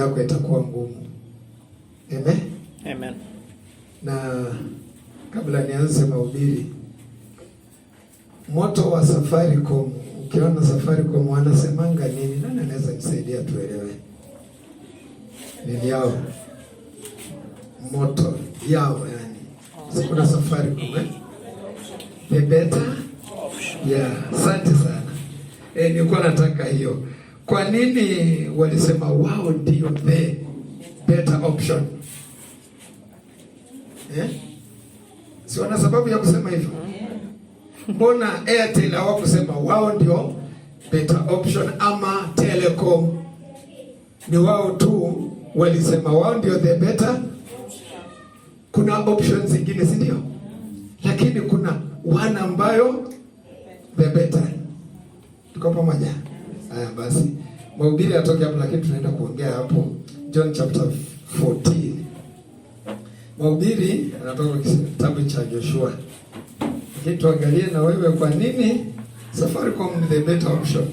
yako itakuwa ngumu. Amen? Amen. Na kabla nianze mahubiri, moto wa Safaricom, ukiona Safaricom wanasemanga nini? Nani anaweza nisaidia tuelewe? Nini yao? Moto yao yani. Sikuna Safaricom the better option. Yeah, asante sana. Nilikuwa nataka hiyo. Kwa nini walisema wao ndio the better option? Si wana sababu ya kusema hivyo? Mbona Airtel hawakusema wao ndio better option, ama Telecom ni wao tu walisema wao ndio the better? Kuna options zingine, si ndio? Lakini kuna one ambayo the better. Tuko pamoja? Haya basi. Mahubiri atoke hapo, lakini tunaenda kuongea hapo John chapter 14. Mahubiri anatoka kitabu cha Joshua. Lakini tuangalie na wewe kwa nini Safaricom ni the better option.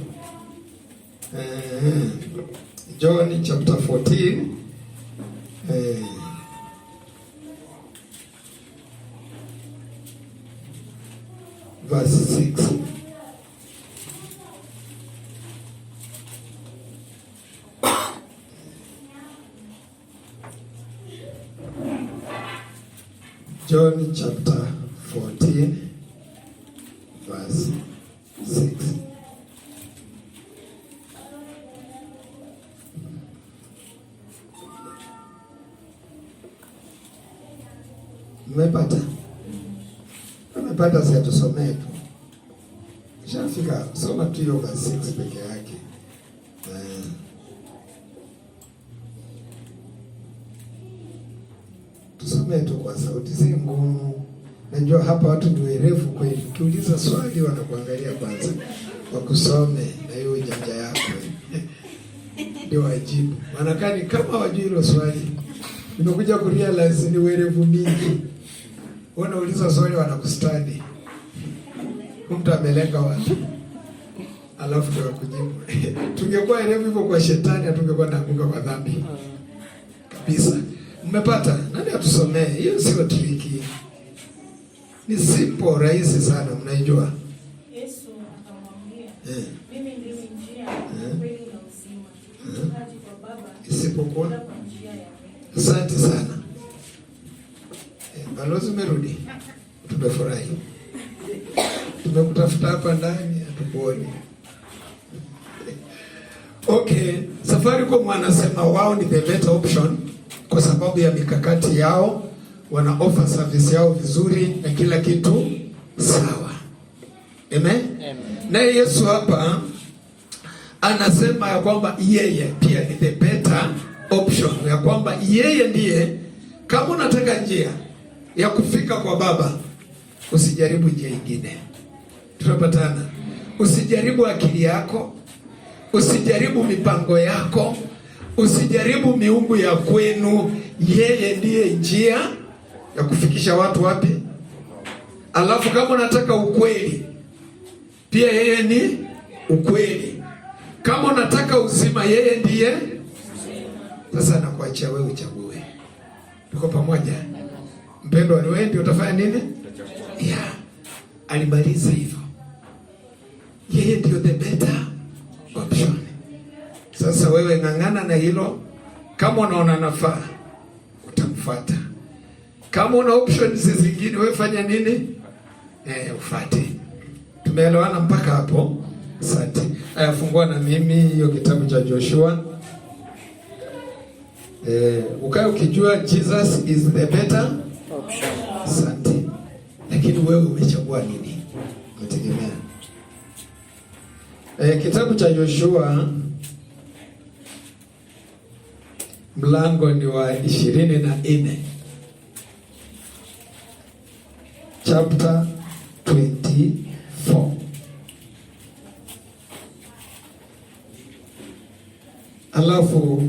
John chapter 14. Verse 6. John chapter 14 verse 6. Mmepata? Mmepata, si atusomee tu. Shafika, soma tu hiyo verse 6 peke yake. Tusomee tu kwa sauti, si ngumu. Najua hapa watu ni werevu kweli. Ukiuliza swali wanakuangalia kwanza, wakusome na hiyo ujanja yako ndio wajibu. Wanakani kama wajui hilo swali. Nimekuja kurealize ni werevu mingi. Wanauliza swali wanakustadi. Mtu amelenga watu, alafu ndio kujibu. Tungekuwa werevu hivyo kwa shetani, hatungekuwa naanguka kwa dhambi kabisa. Mmepata? Nani atusomee? Hiyo sio triki. Ni simple, rahisi sana, mnaijua. Yesu akamwambia, mimi ndimi njia, kweli na uzima. Mtu kwa Baba isipokuwa kwa njia ya mimi. Asante sana. Balozi umerudi. Tumefurahi. Tumekutafuta hapa ndani, hatukuoni. Okay, Safaricom wanasema wao ni the better option kwa sababu ya mikakati yao, wana offer service yao vizuri na kila kitu sawa. Amen? Amen. Na Yesu hapa anasema ya kwamba yeye pia ni the better option, ya kwamba yeye ndiye, kama unataka njia ya kufika kwa Baba, usijaribu njia nyingine. Tunapatana. Usijaribu akili yako, usijaribu mipango yako, usijaribu miungu ya kwenu. Yeye ndiye njia ya kufikisha watu wapi? Alafu kama unataka ukweli, pia yeye ni ukweli. Kama unataka uzima, yeye ndiye. Sasa nakuachia wewe uchague. Tuko pamoja? Mpendwa, ni wewe ndio utafanya nini? Yeah. Alimaliza hivyo. Yeye ndio the better option. Sasa wewe ng'ang'ana na hilo. Kama unaona nafaa, utamfuata. Kama una options zingine, wewe fanya nini? Ufuate. Tumeelewana mpaka hapo? Asante. Haya, fungua na mimi hiyo kitabu cha Joshua. Ukae ukijua Jesus is the better option. Asante. Lakini wewe umechagua nini? Umetegemea. Kitabu cha Joshua mlango ni wa 24. Chapter 24. Alafu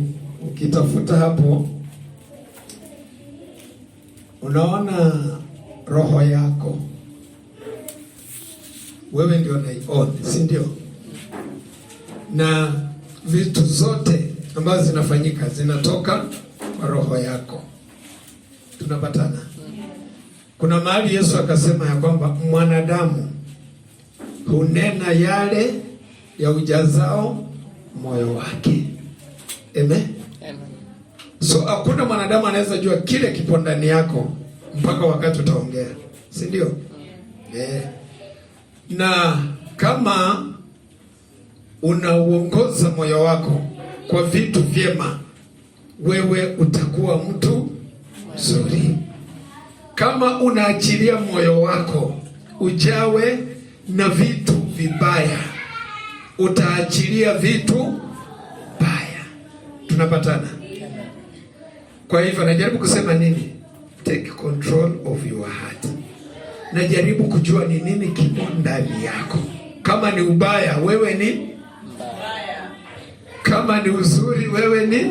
ukitafuta hapo unaona roho yako. Wewe ndio unaiona, si ndio? Na vitu zote ambazo zinafanyika zinatoka kwa roho yako. Tunapatana? Kuna mahali Yesu akasema ya kwamba mwanadamu hunena yale ya ujazao moyo wake. Amen. So hakuna mwanadamu anaweza jua kile kipo ndani yako mpaka wakati utaongea, si ndio? Na kama unauongoza moyo wako kwa vitu vyema, wewe utakuwa mtu mzuri. Kama unaachilia moyo wako ujawe na vitu vibaya, utaachilia vitu baya. Tunapatana? Kwa hivyo najaribu kusema nini? Take control of your heart. Najaribu kujua ni nini kipo ndani yako. Kama ni ubaya, wewe ni mbaya. Kama ni uzuri, wewe ni.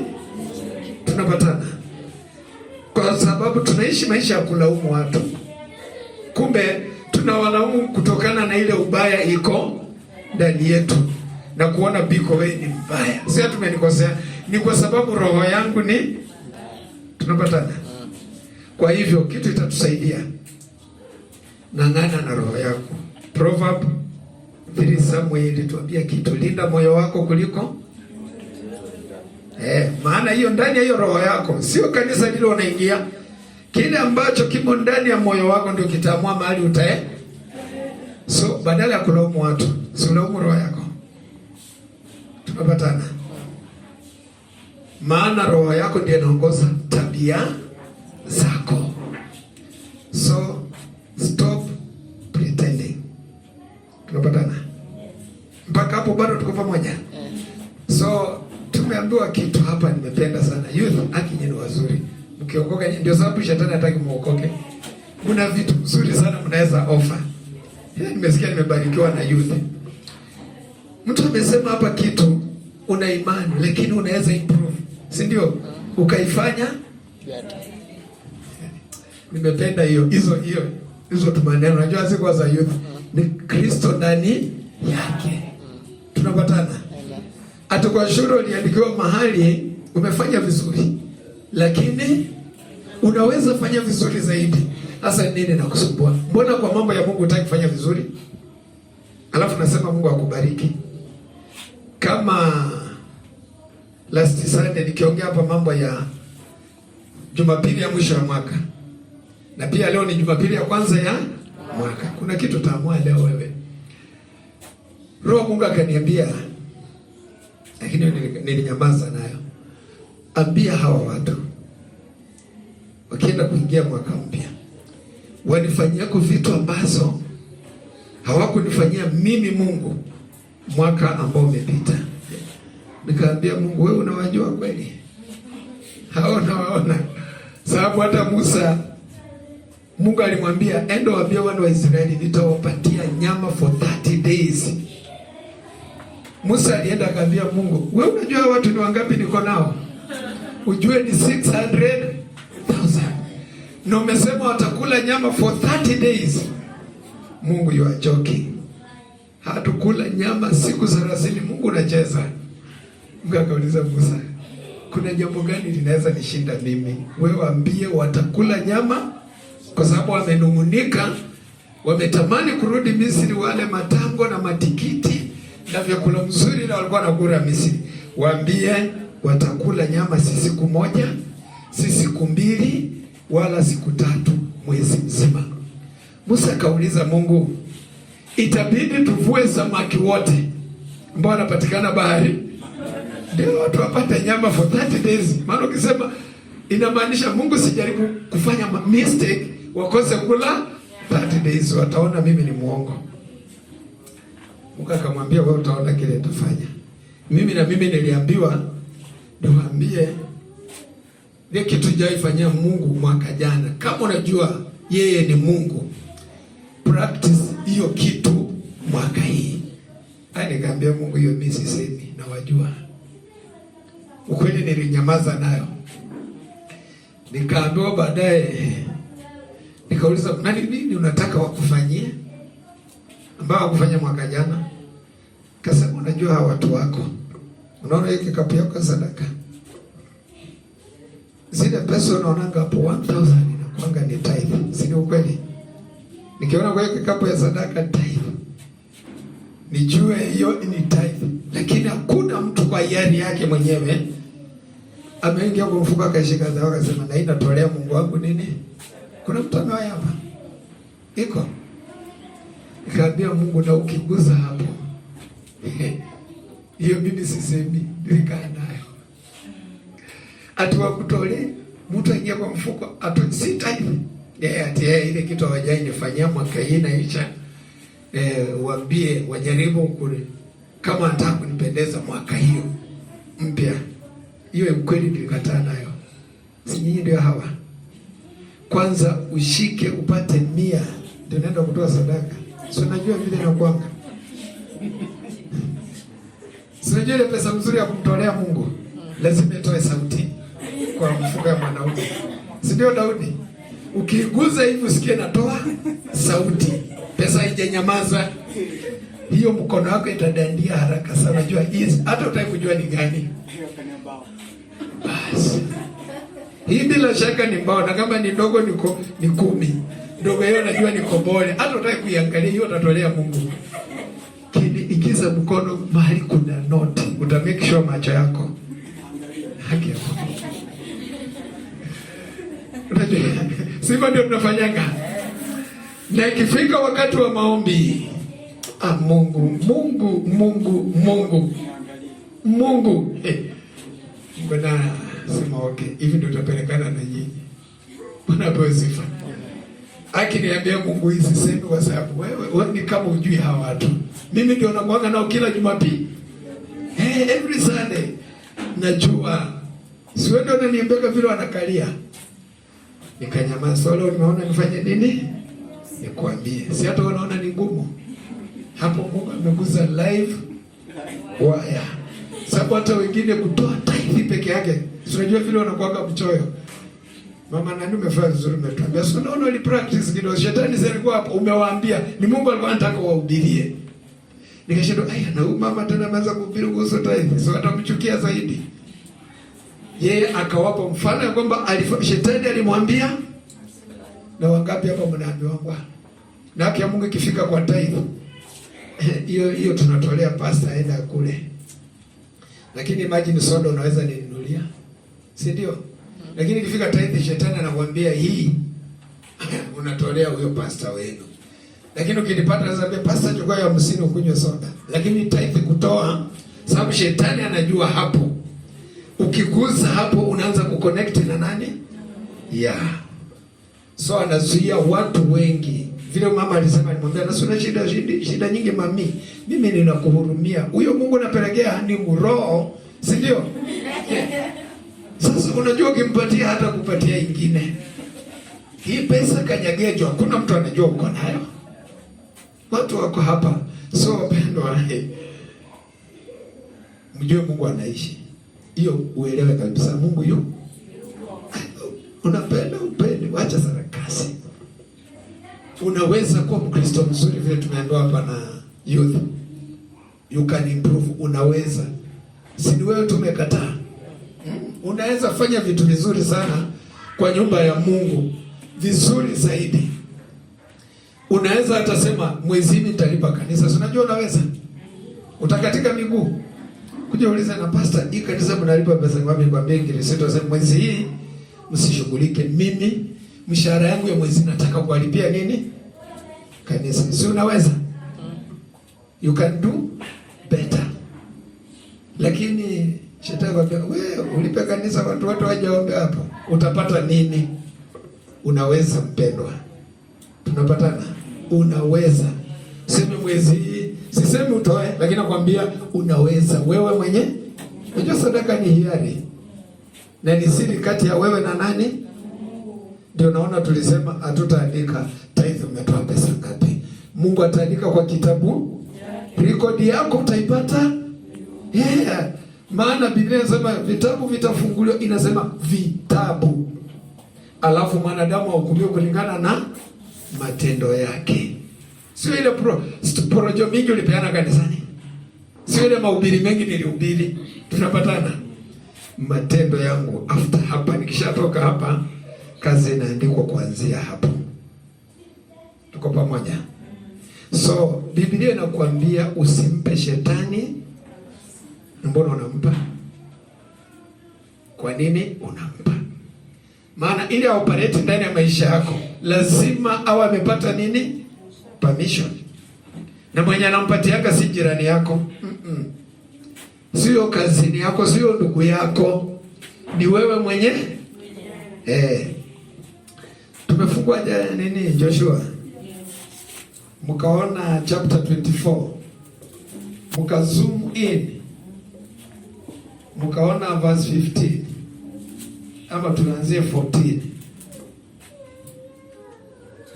Tunapatana? Kwa sababu tunaishi maisha ya kulaumu watu, kumbe tunawalaumu kutokana na ile ubaya iko ndani yetu, na kuona biko wewe ni mbaya. Sasa tumenikosea, ni kwa sababu roho yangu ni. Tunapatana? Kwa hivyo kitu itatusaidia, ng'ang'ana na roho yako. Proverb 3 Samuel tuambia kitu, linda moyo wako kuliko maana hiyo ndani ya hiyo roho yako, sio kanisa lile unaingia. Kile ambacho kimo ndani ya moyo wako ndio kitaamua mahali utae. So badala ya kulaumu watu, usilaumu roho yako. Tunapatana? Maana roho yako ndiyo inaongoza tabia zako. So stop pretending. Tunapatana? Mpaka hapo bado tuko pamoja? So tumeambiwa kitu hapa nimependa sana. Youth nyinyi ni wazuri. Mkiokoka ndio sababu shetani hataki muokoke. Kuna vitu nzuri sana mnaweza offer. Nimesikia nimebarikiwa na youth. Mtu amesema hapa kitu, una imani lakini unaweza improve. Si ndio? Ukaifanya? Nimependa hizo tumaneno. Unajua si kwa za youth. Ni Kristo ndani yake. Tunapatana? Hata kwa shule uliandikiwa mahali umefanya vizuri, lakini unaweza fanya vizuri zaidi. Sasa nini nakusumbua? Mbona kwa mambo ya Mungu hutaki kufanya vizuri? Alafu nasema Mungu akubariki. Kama last Sunday nikiongea hapa mambo ya Jumapili ya mwisho wa mwaka, na pia leo ni Jumapili ya kwanza ya mwaka. Kuna kitu taamua leo wewe. Roho Mungu akaniambia, lakini nilinyamaza nayo. Ambia hawa watu wakienda kuingia mwaka mpya, wanifanyia vitu ambazo hawakunifanyia mimi Mungu mwaka ambao umepita. Nikaambia Mungu, wewe unawajua kweli? Hao unawaona? Sababu hata Musa, Mungu alimwambia enda waambie wana wa Israeli nitawapatia nyama for 30 days. Musa alienda akaambia Mungu, wewe unajua watu ni wangapi niko nao? Ujue ni 600,000. Na umesema watakula nyama for 30 days. Mungu, you are joking. Hatukula nyama siku 30. Mungu unacheza. Mungu akauliza Musa, kuna jambo gani linaweza nishinda mimi? Wewe waambie watakula nyama, kwa sababu wamenungunika, wametamani kurudi Misri, wale matango na matikiti na vyakula mzuri na walikuwa wanakula Misri. Waambie watakula nyama si siku moja, si siku 2, wala siku 3, mwezi mzima. Musa akauliza Mungu, itabidi tuvue samaki wote ambao wanapatikana bahari ndio watu wapate nyama for 30 days? Maana ukisema inamaanisha Mungu sijaribu kufanya mistake wakose kula 30 days, wataona mimi ni muongo. Mungu akamwambia wewe utaona kile nitafanya. Mimi niliambiwa niwaambie ile kitu jaifanyia Mungu mwaka jana. Kama unajua yeye ni Mungu, practice hiyo kitu mwaka hii. Nikaambia Mungu, hiyo mimi sisemi na wajua. Ukweli nilinyamaza nayo. Nikaambiwa baadaye, nikauliza nini unataka wakufanyie ambao wakufanya mwaka jana? Kasema unajua hawa watu wako, unaona hiki kapu yako sadaka, zile pesa unaonanga hapo 1000 inakuanga ni tithe. Si ni ukweli? Nikiona kwa kikapu ya sadaka tithe, nijue hiyo ni tithe. Lakini hakuna mtu kwa hiari yake mwenyewe ameingia kwa mfuko akashika dhahabu akasema na inatolea Mungu wangu nini? Kuna mtu anaye hapa? Iko. Nikaambia Mungu na ukiguza hapo. Hiyo mimi sisemi, nilikaa nayo. Atuwa kutole, mtu aingia kwa mfuko, si tithe. Ile kitu hawajai nifanyia mwaka hii na isha. Waambie wajaribu kule kama nataka kunipendeza mwaka hiyo mpya. Hiyo kweli nilikataa nayo. Si nyinyi ndio hawa. Kwanza ushike upate 100 ndio naenda kutoa sadaka. Si unajua vile nakuanga. Si unajua ile pesa mzuri ya kumtolea Mungu lazima itoe sauti kwa mfuko ya mwanaume. Si ndio Daudi? Ukiguza hivi usikie natoa sauti. Pesa haijanyamaza. Hiyo mkono wako itadandia haraka sana. Unajua hizi hata utaki kujua ni gani. Basi. Hii bila shaka ni mbao na kama ni ndogo ni 10. Ndogo hiyo najua ni kobole. Hata utaki kuiangalia hiyo utatolea Mungu. Ikiza mkono mahali kuna noti, uta make sure macho yako. Haki yako. Unajua sivyo ndio tunafanyanga. Na ikifika wakati wa maombi, Mungu. Mbona sema okay, hivi ndio tutapelekana na nyinyi. Bwana apewe sifa. Akiniambia Mungu hizi sema kwa sababu wewe ni kama ujui hawa watu. Mimi ndio nakuanga nao kila Jumapili. Every Sunday. Najua. Si wewe ndio unaniambia vile wanakalia. Nikanyamaza. Leo nimeona nifanye nini? Nikwambie. Si hata wanaona ni ngumu. Hapo Mungu ameguza live wire. Sababu hata wengine kutoa tithe peke yake. Si unajua vile wanakuanga mchoyo. Mama nani umefanya vizuri umetuambia. So unaona ile practice kidogo. Shetani zilikuwa hapo umewaambia. Ni Mungu alikuwa anataka wahubirie. Nikashindwa na huyu mama tena ameanza kuhubiri kuhusu tithe. So atamchukia zaidi. Yeye akawapa mfano ya kwamba shetani alimwambia na wangapi hapa mnaambiwa kwa. Na haki ya Mungu ikifika kwa tithe. Hiyo tunatolea pasta aenda kule. Lakini imagine soda unaweza ninunulia. Si ndio? Lakini ikifika tithe shetani anakuambia hii unatolea huyo pasta wenu. Lakini ukinipata nasema pasta chukua ya 50 ukunywe soda. Lakini tithe kutoa sababu shetani anajua hapo. Ukiguza hapo unaanza kuconnect na nani? So anazuia watu wengi. Vile mama alisema alimwambia na suna shida nyingi mami. Mimi ninakuhurumia. Huyo Mungu anapelekea ni mroho, si ndio? Sasa unajua ukimpatia hata kupatia ingine. Hii pesa kanyagejo, hakuna mtu anajua uko nayo. Watu wako hapa. So wapendwa, mjue Mungu anaishi. Hiyo uelewe kabisa Mungu yuko. Unapenda upende, wacha sarakasi. Unaweza kuwa Mkristo mzuri vile tumeambiwa hapa na youth. You can improve, unaweza. Si ni wewe tumekataa. Unaweza fanya vitu vizuri sana kwa nyumba ya Mungu, vizuri zaidi. Unaweza hata sema mwezi hii nitalipa kanisa. Unajua unaweza. Utakatika miguu. Kuja uliza na pastor, hii kanisa mnalipa pesa ngapi kwa benki? Risito sema mwezi hii msishughulike, mimi mshahara yangu ya mwezi nataka kuwalipia nini? Kanisa. Si unaweza? You can do better. Lakini shetani kwambia wewe ulipe kanisa watu wote wajaombe hapo. Utapata nini? Unaweza mpendwa. Tunapatana. Unaweza. Sema mwezi hii, sisemi utoe, lakini nakwambia unaweza. Wewe mwenye unajua sadaka ni hiari. Na ni siri kati ya wewe na nani? Ndio naona tulisema hatutaandika tithe umetoa pesa ngapi. Mungu ataandika kwa kitabu. Rekodi yako utaipata. Maana Biblia inasema vitabu vitafunguliwa, inasema vitabu. Alafu mwanadamu ahukumiwe kulingana na matendo yake. Sio ile porojo mingi ulipeana kanisani. Sio ile mahubiri mengi nilihubiri. Tunapatana. Matendo yangu after hapa nikisha ukishatoka hapa, kazi inaandikwa kuanzia hapo. Tuko pamoja? So Biblia inakuambia usimpe shetani. Mbona unampa? Kwa nini unampa? Maana ili aoperate ndani ya maisha yako lazima awe amepata nini? Permission. Na mwenye anampatiaka si jirani yako, sio kazini yako, sio ndugu yako, ni wewe mwenye. Tumefungua nini Joshua? Mkaona chapter 24, mka zoom in, mkaona verse 15, ama tunaanzia 14.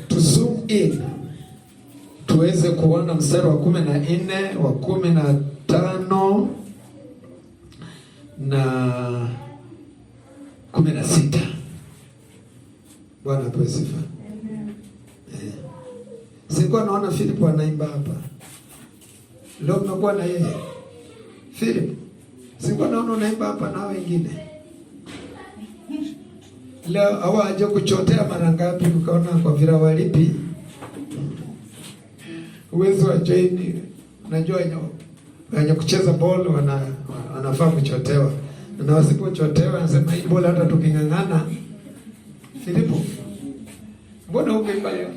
To zoom in tuweze kuona mstari wa 14, wa 15 na 16. Bwana apewe sifa. Sikuwa naona Philip anaimba hapa. Leo mnakuwa na yeye. Philip, sikuwa naona unaimba hapa na wengine. Leo hawaje kuchotea mara ngapi ukaona kwa vira walipi? Uwezo wa join, unajua wenye kucheza ball wanafaa kuchotewa. Na wasipochotewa anasema hii ball hata tukingangana. Philip, mbona ungeimba leo?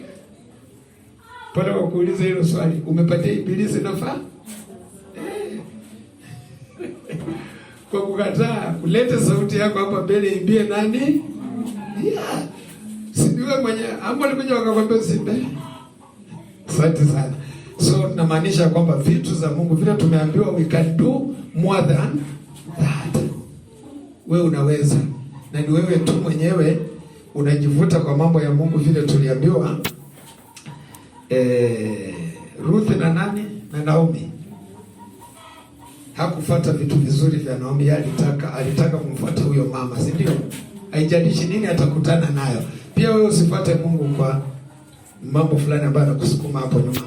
Pale wakuuliza hilo swali, umepatia ibilisi nafaa? Kwa kukataa kuleta sauti yako hapa mbele, imbie nani? Sibiwe mwenye hapo alikuja wakakwambia usimbe. Asante sana. So tunamaanisha kwamba vitu za Mungu vile tumeambiwa we can do more than that. Wewe unaweza, na ni wewe tu mwenyewe unajivuta kwa mambo ya Mungu vile tuliambiwa. Ruth na nani na Naomi hakufuata vitu vizuri vya Naomi. Alitaka kumfuata huyo mama, si ndio? Haijalishi nini atakutana nayo. Pia wewe usifuate Mungu kwa mambo fulani ambayo anakusukuma hapo nyuma.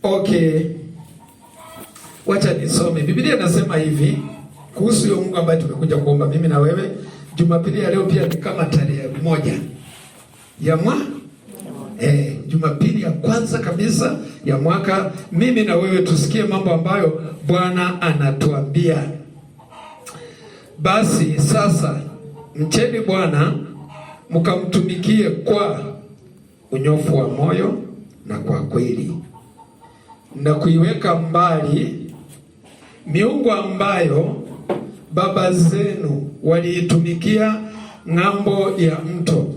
Okay, wacha nisome. Biblia inasema hivi kuhusu huyo Mungu ambaye tumekuja kuomba mimi na wewe. Jumapili ya leo pia ni kama tarehe 1 ya Jumapili ya kwanza kabisa ya mwaka, mimi na wewe tusikie mambo ambayo Bwana anatuambia. Basi sasa mcheni Bwana, mkamtumikie kwa unyofu wa moyo na kwa kweli, na kuiweka mbali miungu ambayo baba zenu waliitumikia ng'ambo ya mto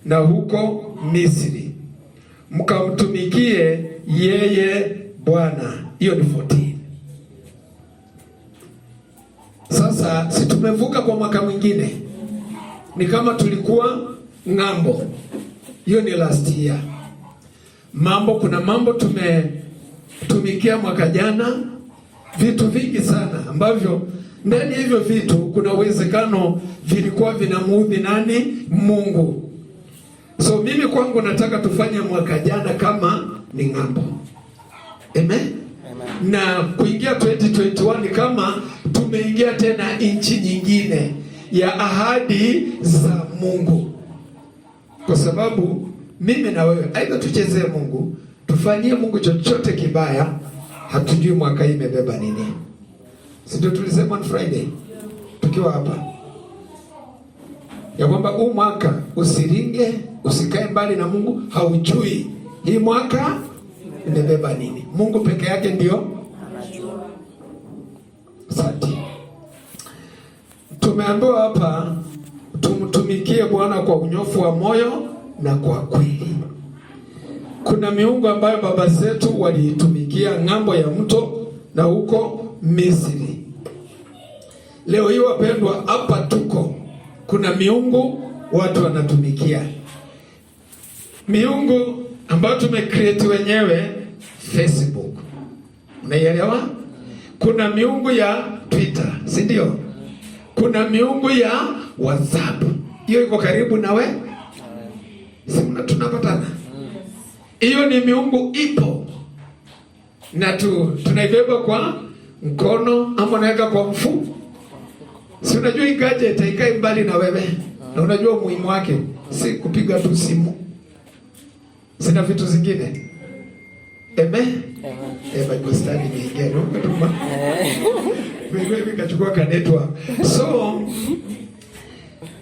na huko Misri, mkamtumikie yeye Bwana. Hiyo ni 14. Sasa si tumevuka kwa mwaka mwingine, ni kama tulikuwa ng'ambo. Hiyo ni last year. Kuna mambo tumetumikia mwaka jana, vitu vingi sana ambavyo ndani hivyo vitu kuna uwezekano vilikuwa vinamuudhi nani? Mungu. So mimi kwangu nataka tufanye mwaka jana kama ni ng'ambo. Amen? Na kuingia 2021 kama tumeingia tena nchi nyingine ya ahadi za Mungu. Kwa sababu mimi na wewe aidha tuchezee Mungu, tufanyie Mungu chochote kibaya, hatujui mwaka hii imebeba nini. Si ndio tulisema on Friday tukiwa hapa ya kwamba huu mwaka usiringe, usikae mbali na Mungu, haujui hii mwaka imebeba nini. Mungu peke yake ndio anajua. Asante. Tumeambiwa hapa tumtumikie Bwana kwa unyofu wa moyo na kwa kweli. Kuna miungu ambayo baba zetu waliitumikia ng'ambo ya mto na huko Misri. Leo hii wapendwa, hapa tuko kuna miungu watu wanatumikia. Miungu ambayo tumecreate wenyewe Facebook. Unaielewa? Kuna miungu ya Twitter, si ndio? Kuna miungu ya WhatsApp. Hiyo iko karibu nawe? Si tunapatana? Hiyo ni miungu ipo. Na tunaibeba kwa mkono ama naweka kwa mfuko. Si unajua hii gadget haikai mbali na wewe. Na unajua umuhimu wake si kupiga tu simu, sina vitu zingine. Amen. Bible study imeingia tuma. Mimi kachukua kanetwa. So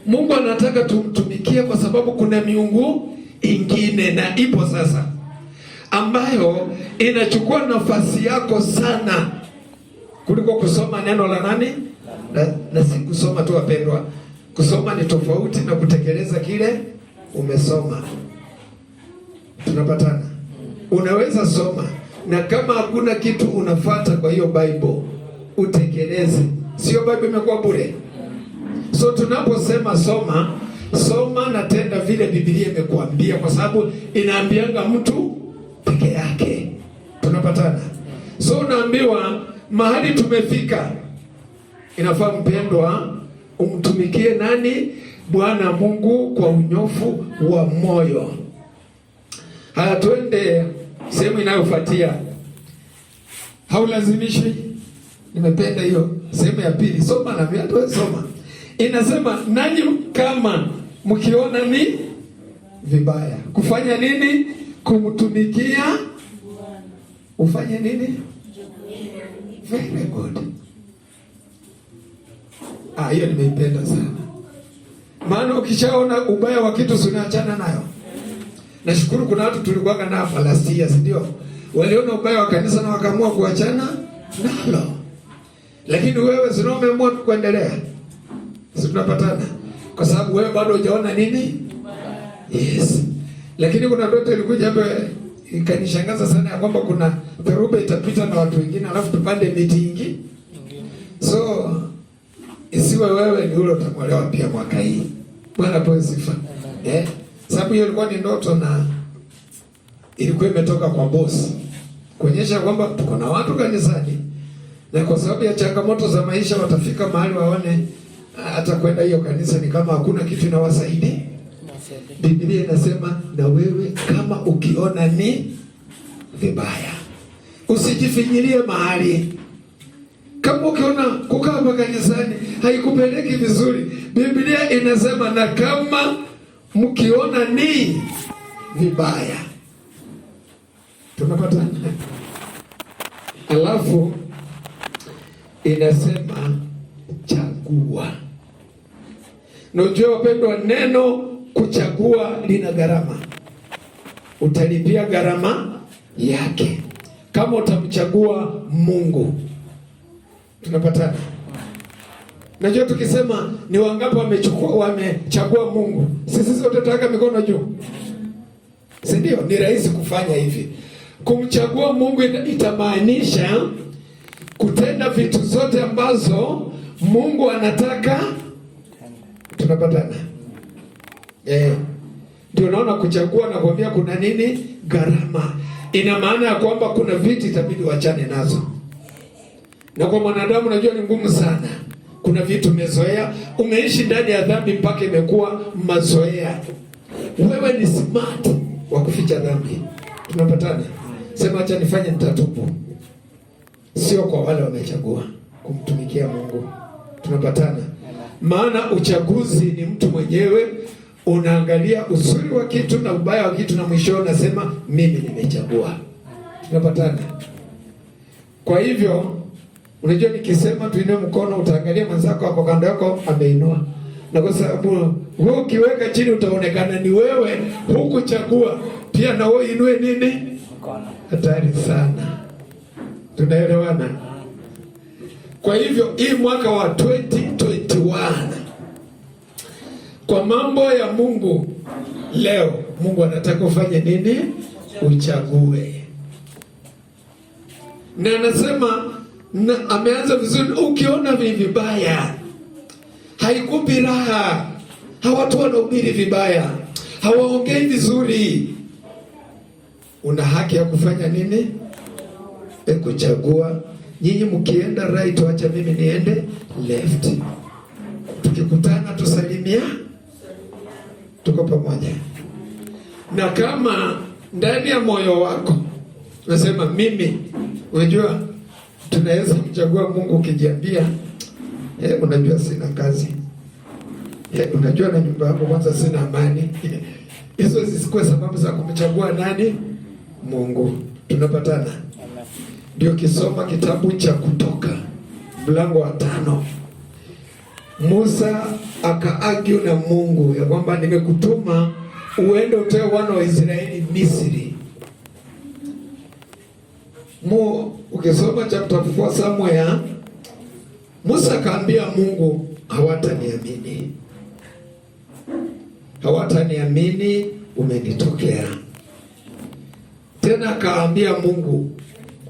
Mungu anataka tumtumikie kwa sababu kuna miungu ingine na ipo sasa ambayo inachukua nafasi yako sana kuliko kusoma neno la nani? Na si kusoma tu wapendwa. Kusoma ni tofauti na kutekeleza kile umesoma. Tunapatana. Unaweza soma na kama hakuna kitu unafuata kwa hiyo Bible utekeleze, sio Bible imekuwa bure. So tunaposema soma na tenda vile Biblia imekuambia, kwa sababu inaambianga mtu peke yake. Tunapatana. So unaambiwa mahali tumefika, inafaa mpendwa umtumikie nani? Bwana Mungu kwa unyofu wa moyo. Haya, twende sehemu inayofuatia. Haulazimishi. Nimependa hiyo sehemu ya pili. Soma na mimi soma. Inasema nanyi kama mkiona ni vibaya kufanya nini? Kumtumikia. Ufanye nini? Very good. Hiyo nimeipenda sana. Maana ukishaona ubaya wa kitu unaachana nayo. Nashukuru kuna watu tulikuwa nao Palestina, si ndio? Waliona ubaya wa kanisa na wakaamua kuachana nalo. Lakini wewe sio umeamua kuendelea. Sisi tunapatana. Kwa sababu wewe bado hujaona nini? Yes. Lakini kuna ndoto ilikuja hapa ikanishangaza sana ya kwamba kuna dhoruba itapita na watu wengine alafu tupande miti ingi. So isiwe wewe ni ule utamolewa pia mwaka hii. Bwana pewe sifa. Sababu hiyo ilikuwa ni ndoto na ilikuwa imetoka kwa boss. Kuonyesha kwamba tuko na watu kanisani na kwa sababu ya changamoto za maisha watafika mahali waone hata kwenda hiyo kanisa ni kama hakuna kitu inawasaidia. Biblia inasema na wewe kama ukiona ni vibaya usijifinyilie mahali. Kama ukiona kukaa kanisani haikupeleki vizuri, Biblia inasema na kama mkiona ni vibaya. Tunapata. Alafu inasema chagua. Na ujue wapendwa, neno kuchagua lina gharama. Utalipia gharama yake kama utamchagua Mungu. Tunapatana. Najua tukisema ni wangapi wamechagua Mungu, sisi sote tutaweka mikono juu. Si ndio? Ni rahisi kufanya hivi. Kumchagua Mungu itamaanisha kutenda vitu zote ambazo Mungu anataka. Tunapatana. Ndio naona kuchagua na kuambia kuna nini? Gharama. Ina maana ya kwamba kuna vitu itabidi wachane nazo. Na kwa mwanadamu najua ni ngumu sana. Kuna vitu umezoea, umeishi ndani ya dhambi mpaka imekuwa mazoea. Wewe ni smart wa kuficha dhambi. Tunapatana. Sema acha nifanye nitatubu. Sio kwa wale wamechagua kumtumikia Mungu. Tunapatana. Maana uchaguzi ni mtu mwenyewe unaangalia uzuri wa kitu na ubaya wa kitu na mwisho unasema mimi nimechagua. Tunapatana. Kwa hivyo unajua nikisema tuinue mkono utaangalia mwenzako hapo kando yako ameinua. Na kwa sababu wewe ukiweka chini utaonekana ni wewe hukuchagua. Pia na wewe inue nini? Mkono. Hatari sana. Tunaelewana? Kwa hivyo hii mwaka wa 2021 kwa mambo ya Mungu leo Mungu anataka ufanye nini? Uchague. Na anasema na ameanza vizuri, ukiona vibaya haikupi raha. Hawatu wanahubiri vibaya, hawaongei vizuri. Una haki ya kufanya nini? Kuchagua. Nyinyi mkienda right, wacha mimi niende left. Tukikutana tusalimia, tuko pamoja. Na kama ndani ya moyo wako unasema mimi, unajua tunaweza kumchagua Mungu ukijiambia unajua sina kazi. Unajua na nyumba yako kwanza sina amani. Hizo zisikuwe sababu za kumchagua nani? Mungu. Tunapatana? Ndio kisoma kitabu cha Kutoka mlango wa 5. Musa akaargue na Mungu ya kwamba nimekutuma uende utoe wana wa Israeli Misri. Ukisoma chapter 4 somewhere, Musa akaambia Mungu hawataniamini. Hawataniamini umenitokea. Tena akaambia Mungu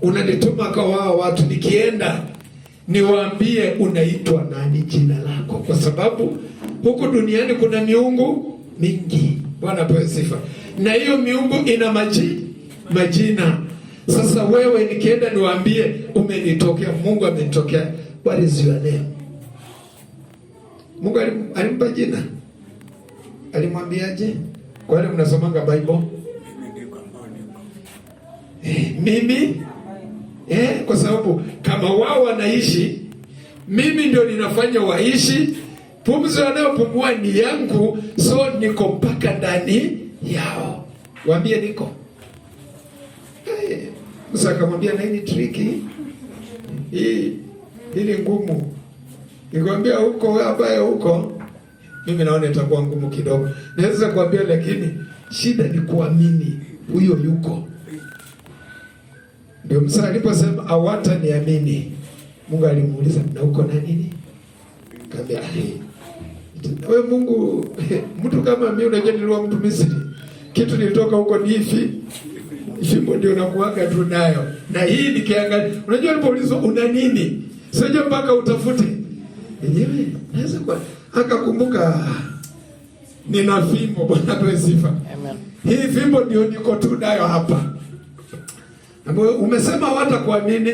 unanituma kwa wao watu, nikienda niwaambie unaitwa nani, jina lako, kwa sababu huku duniani kuna miungu mingi. Bwana apewe sifa. Na hiyo miungu ina majina. Sasa wewe nikienda niwaambie umenitokea, Mungu amenitokea, what is your name? Mungu alimpa jina. Alimwambiaje? Kwa wale mnasomanga Bible, mimi kwa sababu kama wao wanaishi, mimi ndio ninafanya waishi. Pumzi wanayopumua ni yangu, so niko mpaka ndani yao. Waambie niko. Musa akamwambia na hii tricky. Hili ngumu. Nikwambia huko ambaye huko, mimi naona itakuwa ngumu kidogo. Naweza kuambia lakini shida ni kuamini huyo yuko. Ndio Musa aliposema hawataniamini, Mungu alimuuliza na uko na nini? Kaambia wewe Mungu, mtu kama mimi unajua niliwa mtu Misri. Kitu nilitoka huko ni hivi. Fimbo ndio nakuaga tu nayo. Na hii nikiangalia, unajua alipoulizwa una nini? Sio mpaka utafute. Yenyewe naweza kwa akakumbuka nina fimbo. Bwana apewe sifa. Amen. Hii fimbo ndio niko tu nayo hapa. Ambapo umesema hawatakuamini.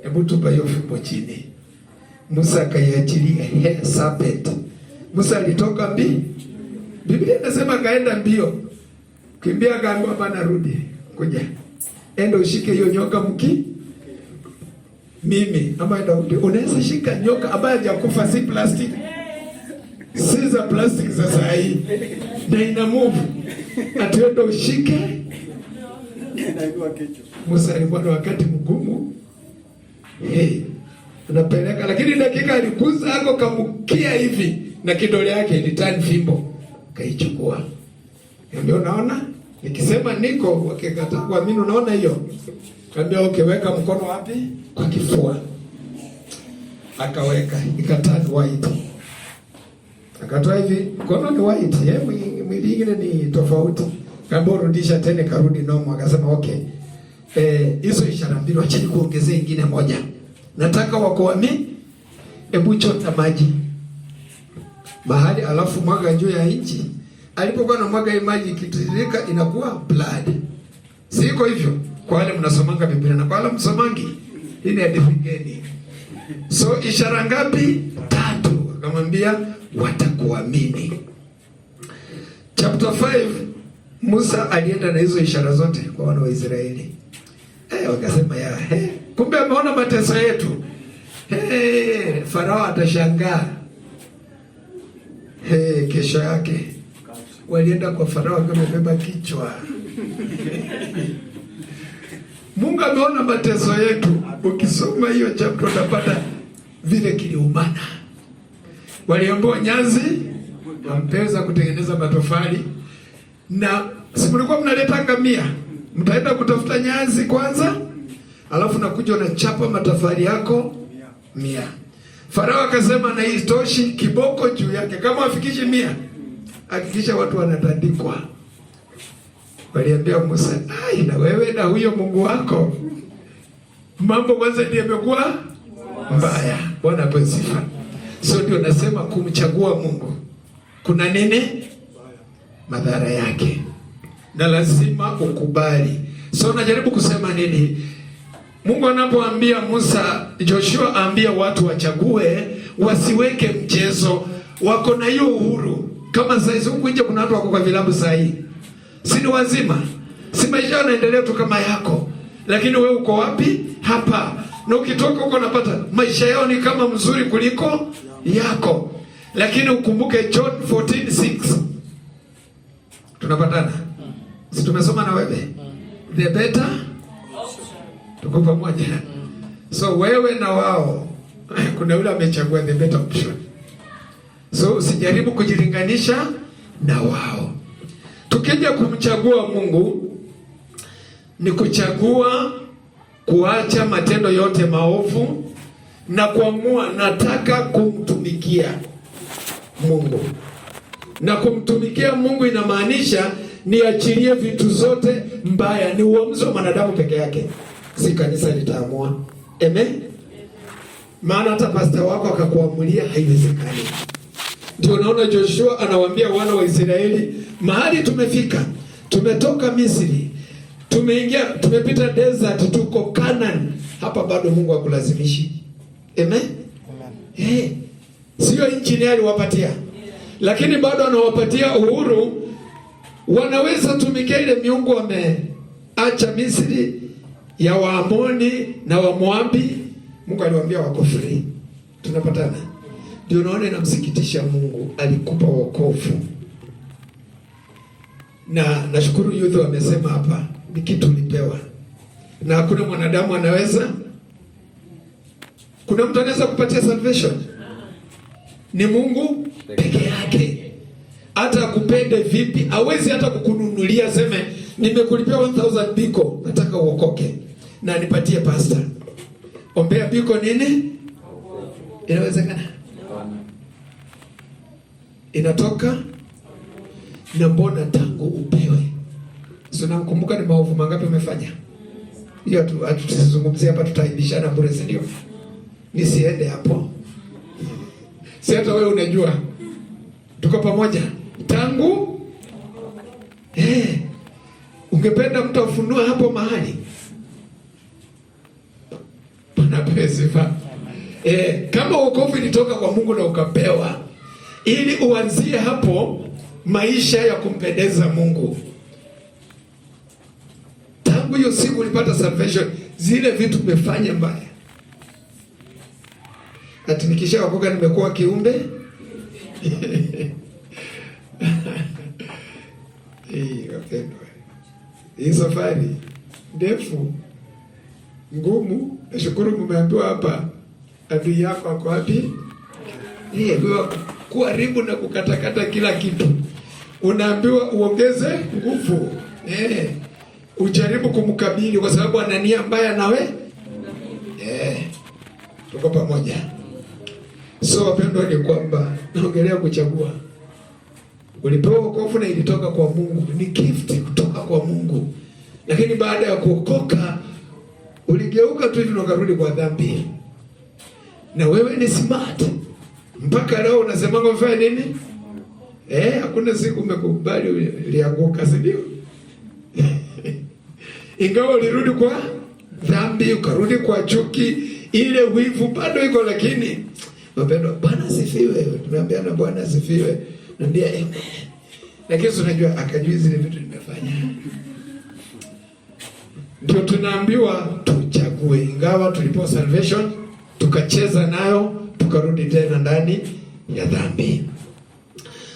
Hebu tupa hiyo fimbo chini. Musa akaiachilia serpent. Musa alitoka Biblia inasema kaenda mbio. Kimbia akaambiwa bana rudi. Kuja. Enda ushike hiyo nyoka mimi ama Daudi unaweza shika nyoka ambaye hajakufa, si plastic. Si za plastic za saa hii. Na ina move. Atienda ushike. Musa alikuwa na wakati mgumu. Unapeleka lakini dakika alikuza hako kamukia hivi na kidole yake ilitani fimbo kaichukua. Ndio unaona? Nikisema niko wakikata kuamini, unaona hiyo? Kaambia weka mkono wapi? Kwa kifua. Akaweka ikatani white. Akatoa hivi mkono ni white, mwili ingine ni tofauti. Kaambia rudisha tena, karudi nomo. Akasema okay. Hizo ishara mbili acha nikuongezee ingine moja. Nataka wakuamini. Hebu chota maji mahali alafu mwaga juu ya nchi. Alipokuwa na mwaga maji ikitiririka inakuwa blood. Siko hivyo kwa wale mnasomanga Biblia na kwa wale msomangi. Hii ni hadithi gani? So ishara ngapi? 3. Akamwambia watakuamini. Chapter 5, Musa alienda na hizo ishara zote kwa wana wa Israeli. Wakasema kumbe ameona mateso yetu. Farao atashangaa. Kesho yake walienda kwa Farao kama wamebeba kichwa. Mungu ameona mateso yetu. Ukisoma hiyo chapter utapata vile kiliumana. Waliambiwa nyazi wampeza kutengeneza matofali, na si mlikuwa mnaleta ngamia, mtaenda kutafuta nyazi kwanza, alafu nakuja unachapa matofali yako 100. Farao akasema na hii toshi kiboko juu yake, kama afikishi 100 hakikisha watu wanatandikwa. Waliambia Musa, na wewe na huyo Mungu wako mambo kwanza ndiye yamekuwa mbaya. Bwana apewe sifa. So ndio nasema kumchagua Mungu kuna nini? Madhara yake. Na lazima ukubali. So najaribu kusema nini? Mungu anapoambia Musa, Joshua ambia watu wachague, wasiweke mchezo. Wako na hiyo uhuru. Kama saizi huku nje kuna watu wako kwa vilabu sahi. Si ni wazima? Si maisha yanaendelea tu kama yako. Lakini wewe uko wapi? Hapa. Na ukitoka huko unapata maisha yao ni kama mzuri kuliko yako. Lakini ukumbuke John 14:6. Tunapatana? Si tumesoma na wewe? The better tuko pamoja. So wewe na wao kuna yule amechagua the better option. So usijaribu kujilinganisha na wao. Tukija kumchagua Mungu ni kuchagua kuacha matendo yote maovu na kuamua nataka kumtumikia Mungu. Na kumtumikia Mungu inamaanisha niachilie vitu zote mbaya. Ni uamuzi wa mwanadamu peke yake, si kanisa litaamua. Amen. Maana hata pastor wako akakuamulia haiwezekani. Ndio unaona Joshua anawaambia wana wa Israeli, mahali tumefika, tumetoka Misri, tumepita desert, tuko Canaan, hapa bado Mungu hakulazimishi. Amen. Sio nchi ni aliwapatia, lakini bado anawapatia uhuru. Wanaweza tumikia ile miungu wameacha Misri ya Waamoni na Wamoabi. Mungu aliwaambia wako free. Tunapatana? Ndio unaona inamsikitisha Mungu alikupa wokovu. Na nashukuru Yudhu amesema hapa ni kitu ulipewa. Na hakuna mwanadamu anaweza. Kuna mtu anaweza kupatia salvation? Ni Mungu peke yake. Hata akupende vipi, hawezi hata kukununulia seme nimekulipia 1000 biko, nataka uokoke na nipatie pastor. Ombea biko nini? Inawezekana? Inatoka na mbona tangu upewe. So nakumbuka ni maovu mangapi umefanya? Hiyo tusizungumzie hapa, tutaibishana bure, si ndio? Nisiende hapo. Si hata wewe unajua. Tuko pamoja. Tangu ungependa mtu afunue hapo mahali. Bwana pesifa. Kama wokovu ilitoka kwa Mungu na ukapewa, ili uanzie hapo maisha ya kumpendeza Mungu. Tangu hiyo siku ulipata salvation, zile vitu umefanya mbaya. Ati nikishaokoka nimekuwa kiumbe. Hii safari ndefu ngumu. Nashukuru mmeambiwa hapa adui yako ako wapi? Kuharibu na kukatakata kila kitu. Unaambiwa uongeze nguvu. Ujaribu kumkabili kwa sababu ana nia mbaya nawe. Tuko pamoja. So wapendwa, ni kwamba naongelea kuchagua. Ulipewa wokovu na ilitoka kwa Mungu, ni gift kutoka kwa Mungu. Lakini baada ya kuokoka uligeuka tu hivi na ukarudi kwa dhambi. Na wewe ni smart. Mpaka leo unasema ngofanya nini? Hakuna siku umekubali ulianguka, si ndio? Ingawa ulirudi kwa dhambi, ukarudi kwa chuki, ile wivu bado iko, lakini wapendwa, Bwana asifiwe. Tumeambiana Bwana asifiwe. Nambia amen. Lakini unajua akajui zile vitu nimefanya. Ndio tunaambiwa tuchague. Ingawa tulipo salvation tukacheza nayo, tukarudi tena ndani ya dhambi.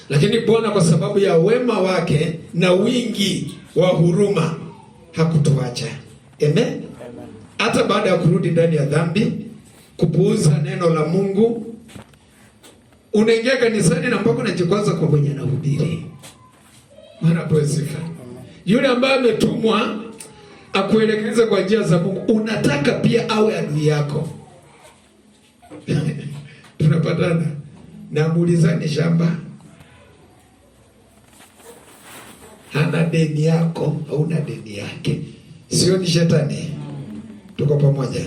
Lakini Bwana kwa sababu ya wema wake na wingi wa huruma hakutuacha. Amen. Hata baada ya kurudi ndani ya dhambi, kupuuza neno la Mungu, unaingia kanisani na mpaka unajikwaza kwa mwenye anahubiri. Maana kwa sifa. Yule ambaye ametumwa akuelekeza kwa njia za Mungu, unataka pia awe adui yako. Tunapatana na muulizani shamba. Hana deni yako, hauna deni yake. Sio ni shetani. Tuko pamoja.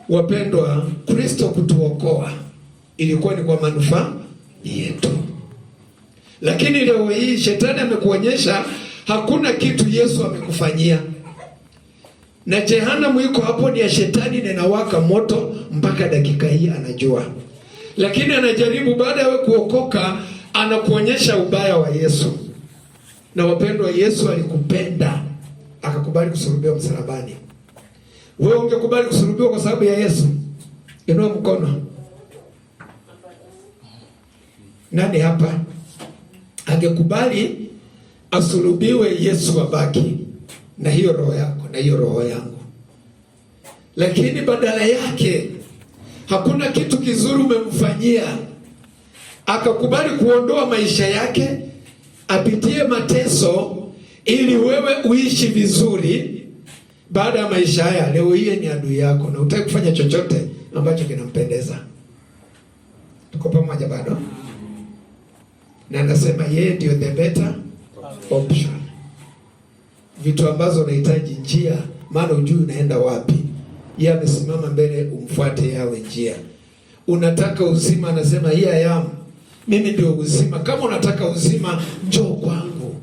Wapendwa, Kristo kutuokoa ilikuwa ni kwa manufaa yetu. Lakini leo hii shetani amekuonyesha hakuna kitu Yesu amekufanyia. Na jehanamu iko hapo ni ya shetani na inawaka moto mpaka dakika hii anajua. Lakini anajaribu baada ya kuokoka anakuonyesha ubaya wa Yesu. Na wapendwa, Yesu alikupenda akakubali kusulubiwa msalabani. Wewe ungekubali kusulubiwa kwa sababu ya Yesu? Inua mkono. Nani hapa angekubali asulubiwe Yesu abaki na hiyo roho yako na hiyo roho yangu? Lakini badala yake hakuna kitu kizuri umemfanyia, akakubali kuondoa maisha yake apitie mateso ili wewe uishi vizuri. Baada ya maisha haya, leo hii ni adui yako na hutaki kufanya chochote ambacho kinampendeza. Tuko pamoja bado? Na anasema yeye ndio the better option. Vitu ambazo unahitaji njia, maana hujui unaenda wapi. Yeye amesimama mbele, umfuate yawe njia. Unataka uzima, anasema here I am, mimi ndio uzima. Kama unataka uzima, njoo kwangu.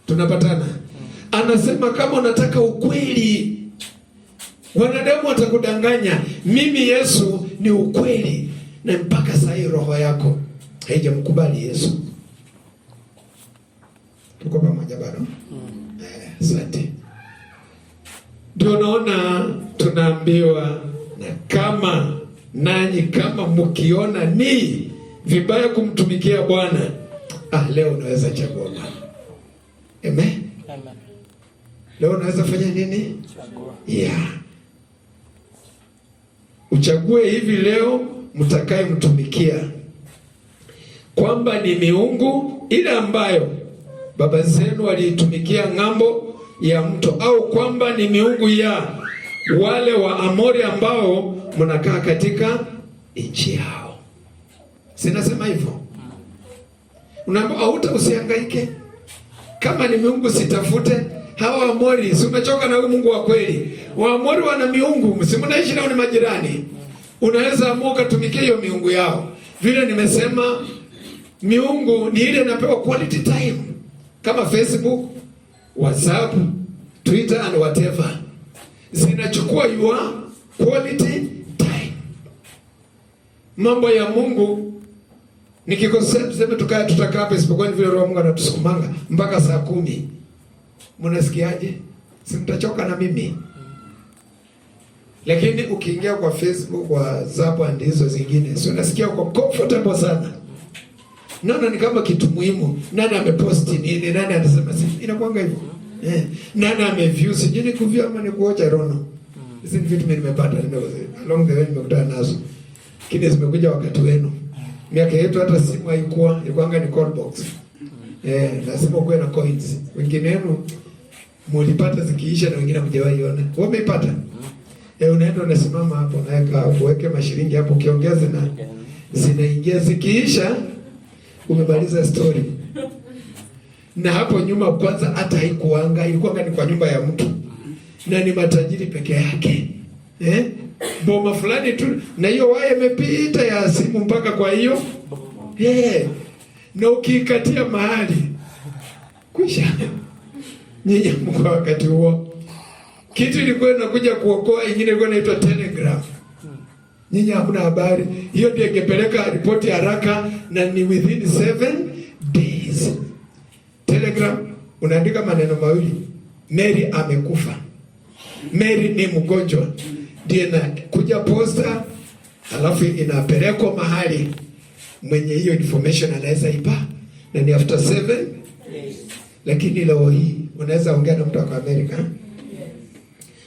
Tunapatana? Anasema kama unataka ukweli, wanadamu watakudanganya, mimi Yesu ni ukweli. Na mpaka sasa hii roho yako haijamkubali Yesu. Tuko pamoja bado? Asante. Ndio naona tunaambiwa, na kama nanyi kama mkiona ni vibaya kumtumikia Bwana, leo unaweza chagua Bwana. Amen. Amen. Leo unaweza fanya nini? Chagua. Yeah. Uchague hivi leo mtakaye mtumikia, kwamba ni miungu ile ambayo baba zenu waliitumikia ng'ambo ya mto, au kwamba ni miungu ya wale wa Amori ambao mnakaa katika nchi yao. Sinasema hivyo? Unaambia usihangaike. Kama ni miungu sitafute. Hawa Amori, si umechoka na huyu Mungu wa kweli? Waamori wana miungu, si mnaishi nao, ni majirani. Unaweza amua kutumikia hiyo miungu yao. Vile nimesema, miungu ni ile inapewa quality time, kama Facebook, WhatsApp, Twitter and whatever. Zinachukua your quality time. Mambo ya Mungu nikikosea tuseme tutakaa hapa, isipokuwa ni vile Roho Mungu anatusukumanga mpaka saa 10. Mnasikiaje? Si mtachoka na mimi? Lakini ukiingia kwa Facebook, WhatsApp and hizo zingine, si unasikia uko comfortable sana. Naona ni kama kitu muhimu. Nani ameposti nini? Nani anasema si inakuanga hivyo? Nani ameview? Sijui ni kuview ama ni kuocha rono. Hizi ni vitu mimi nimepata, along the way nimekutana nazo. Kile zimekuja wakati wenu. Miaka yetu hata simu haikuwa, ilikuanga ni call box. Lazima kuwe na coins. Wengine wenu mulipata zikiisha na wengine hamjawahi ona. Wewe umeipata? Unaenda unasimama hapo, unaweka uweke mashilingi hapo, ukiongeza na zinaingia, zikiisha umemaliza story. Na hapo nyuma kwanza hata haikuanga, ilikuwa ni kwa nyumba ya mtu. Na ni matajiri peke yake. Boma fulani tu, na hiyo waya imepita ya simu mpaka kwa hiyo. Na ukikatia mahali kwisha. Nyinyi mko wakati huo. Kitu ilikuwa inakuja kuokoa, ingine ilikuwa inaitwa Telegram. Nyinyi hakuna habari. Hiyo ndio ingepeleka ripoti haraka, na ni within 7 days. Telegram unaandika maneno mawili, Mary amekufa, Mary ni mgonjwa, ndio na kuja posta, alafu inapelekwa mahali mwenye hiyo information anaweza ipa, na ni after 7 days. Lakini leo hii unaweza ongea na mtu wa Amerika,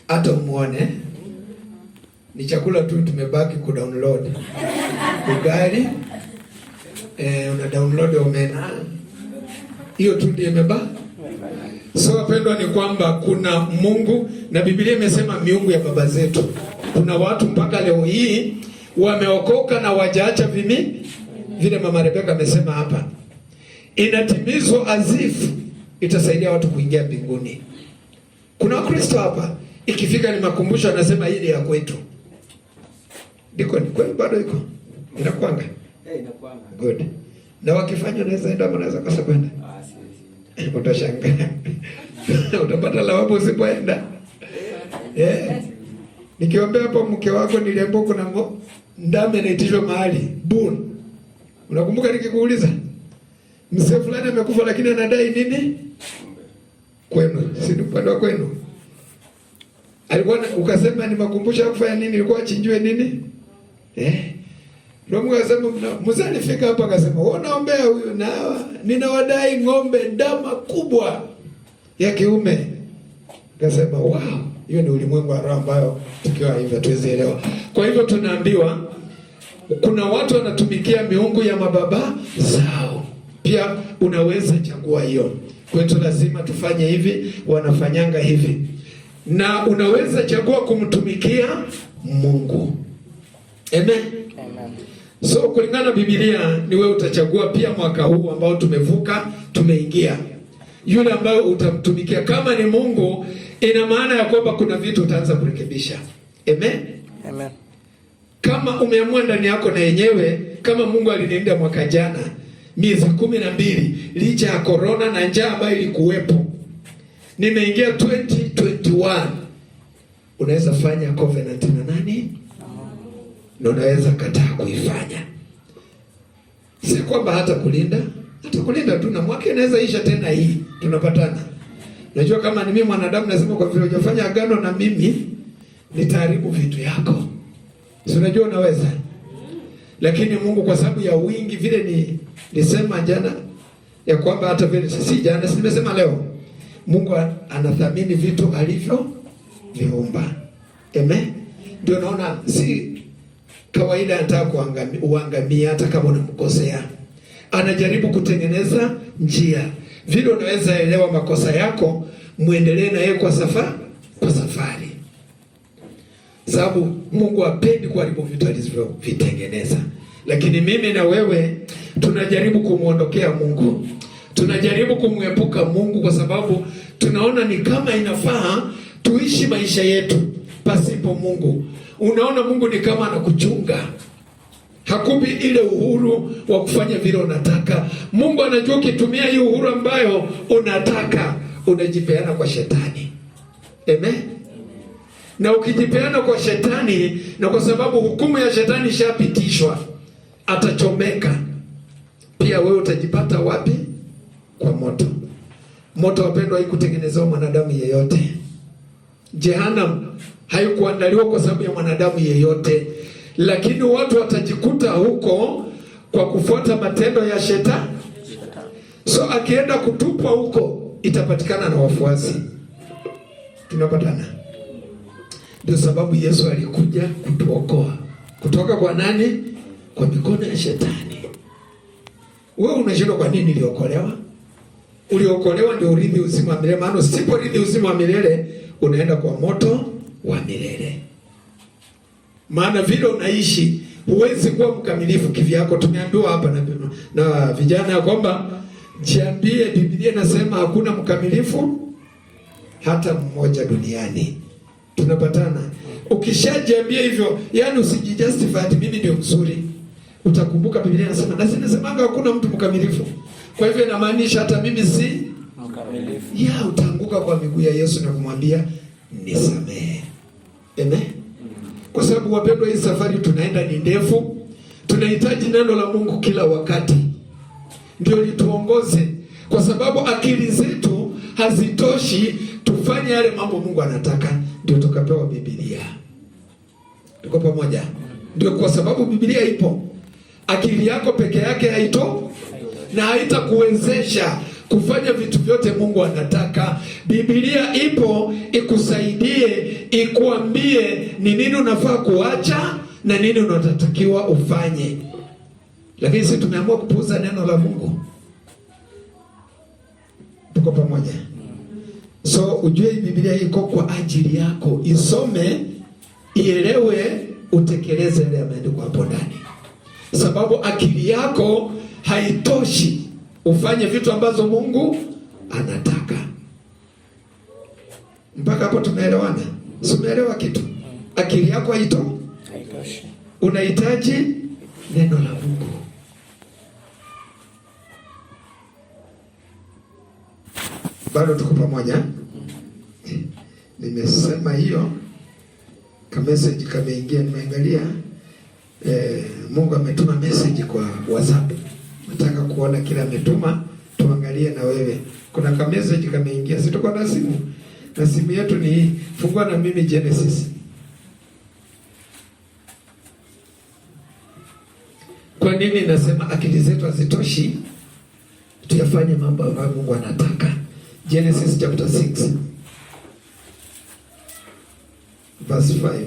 hata umuone ni chakula tu tumebaki ku download ugali, una download omena, hiyo tu ndio imebaki. So wapendwa, ni kwamba kuna Mungu, na Biblia imesema miungu ya baba zetu. Kuna watu mpaka leo hii wameokoka na wajaacha vile mama Rebeka amesema hapa, inatimizwa azifu itasaidia watu kuingia mbinguni. Kuna Wakristo hapa ikifika ni makumbusho anasema hii ni ya kwetu. Ndiko ni kweli, bado iko inakuanga inakuanga good. Na wakifanya unaweza enda, unaweza kosa kwenda. Utashangaa. Utapata lawama usipoenda. Nikiombea hapo mke wako, niliambiwa kuna ndame anaitishwa mahali bull. Unakumbuka nikikuuliza? Mzee fulani amekufa lakini anadai nini? Kwenu, si upande wa kwenu. Alikuwa ukasema ni makumbusho ya kufanya nini? Ilikuwa achinjwe nini? Mungu akasema Musa alifika hapa akasema, "Unaombea huyu na ninawadai ng'ombe ndama kubwa ya kiume." Akasema, "Wow, hiyo ni ulimwengu wa roho ambayo tukiwa hivyo tuwezi elewa." Kwa hivyo tunaambiwa kuna watu wanatumikia miungu ya mababa zao. Pia unaweza chagua hiyo. Kwetu lazima tufanye hivi, wanafanyanga hivi. Na unaweza chagua kumtumikia Mungu. Amen. Amen. So kulingana na Biblia ni wewe utachagua pia mwaka huu ambao tumevuka, tumeingia. Yule ambaye utamtumikia kama ni Mungu, ina maana ya kwamba kuna vitu utaanza kurekebisha. Amen. Amen. Kama umeamua ndani yako na yenyewe, kama Mungu alinilinda mwaka jana miezi 12 licha ya corona na njaa ambayo ilikuwepo, nimeingia 2021, unaweza fanya covenant na nani? Na unaweza kataa kuifanya. Si kwamba hata kulinda tu na mwaka inaweza isha tena hii. Tunapatana. Unajua kama ni mimi mwanadamu nasema kwa vile hujafanya agano na mimi nitaharibu vitu yako. Si unajua unaweza. Lakini Mungu kwa sababu ya wingi vile nisema jana ya kwamba hata vile si jana nimesema leo. Mungu anathamini vitu alivyo viumba. Amen. Ndio naona si kawaida anataka uangamia hata kama unamkosea. Anajaribu kutengeneza njia. Vile unaweza elewa makosa yako, muendelee na yeye kwa safari. Sababu Mungu hapendi kuharibu vitu alivyovitengeneza. Lakini mimi na wewe tunajaribu kumuondokea Mungu. Tunajaribu kumwepuka Mungu kwa sababu tunaona ni kama inafaa tuishi maisha yetu pasipo Mungu. Unaona Mungu ni kama anakuchunga. Hakupi ile uhuru wa kufanya vile unataka. Mungu anajua ukitumia hii uhuru ambayo unataka, unajipeana kwa shetani. Amen. Na ukijipeana kwa shetani, na kwa sababu hukumu ya shetani ishapitishwa, atachomeka. Pia wewe utajipata wapi? Kwa moto. Moto wapendwa haikutengenezewa mwanadamu yeyote. Jehanamu haikuandaliwa kwa sababu ya mwanadamu yeyote. Lakini watu watajikuta huko kwa kufuata matendo ya shetani. So akienda kutupwa huko itapatikana na wafuasi. Tunapatana. Ndio sababu Yesu alikuja kutuokoa. Kutoka kwa nani? Kwa mikono ya shetani. Wewe unashindwa kwa nini uliokolewa? Uliokolewa ndio urithi uzima wa milele. Maana usiporithi uzima wa milele unaenda kwa moto wa milele. Maana vile unaishi huwezi kuwa mkamilifu kivyako. Tumeambiwa hapa na vijana ya kwamba jiambie, Biblia inasema hakuna mkamilifu hata mmoja duniani. Tunapatana. Ukishajiambia hivyo, yani usijijustify ati mimi ndio mzuri. Utakumbuka Biblia inasema nasemanga hakuna mtu mkamilifu. Kwa hivyo inamaanisha hata mimi si mkamilifu. Utaanguka kwa miguu ya Yesu na kumwambia nisamehe. Amen. Kwa sababu wapendwa, hii safari tunaenda ni ndefu. Tunahitaji neno la Mungu kila wakati ndio lituongoze, kwa sababu akili zetu hazitoshi tufanye yale mambo Mungu anataka. Ndio tukapewa Biblia. Tuko pamoja? Ndio kwa sababu Biblia ipo. Akili yako peke yake na haitakuwezesha kufanya vitu vyote Mungu anataka. Biblia ipo ikusaidie, ikuambie ni nini unafaa kuacha na nini unatakiwa ufanye. Lakini sisi tumeamua kupuuza neno la Mungu. Tuko pamoja? So ujue Biblia iko kwa ajili yako. Isome, ielewe, utekeleze yale yameandikwa hapo ndani. Sababu akili yako haitoshi ufanye vitu ambazo Mungu anataka. Mpaka hapo tumeelewana? Umeelewa kitu? Akili yako haitoshi. Unahitaji neno la Mungu. Bado tuko pamoja? Nimesema hiyo. Ka message kameingia, nimeangalia. Mungu ametuma message kwa WhatsApp. Nataka kuona kila ametuma, tuangalie na wewe. Kuna ka message kameingia. Si tuko na simu? Na simu yetu ni hii. Fungua na mimi Genesis. nini nasema akili zetu hazitoshi tuyafanye mambo ambayo Mungu anataka? Genesis chapter 6 verse 5.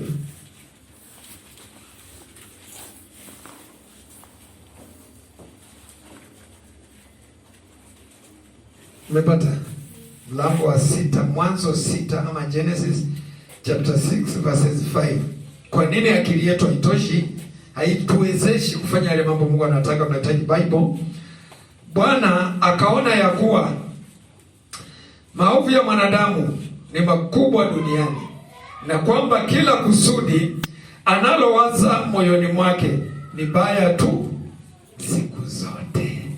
Umepata? Mlango wa 6, Mwanzo 6 ama Genesis chapter 6 verses 5. Kwa nini akili yetu haitoshi? Haituwezeshi kufanya yale mambo Mungu anataka. Tunahitaji Bible. Bwana akaona ya kuwa maovu ya mwanadamu ni makubwa duniani, na kwamba kila kusudi analowaza moyoni mwake ni baya tu siku zote.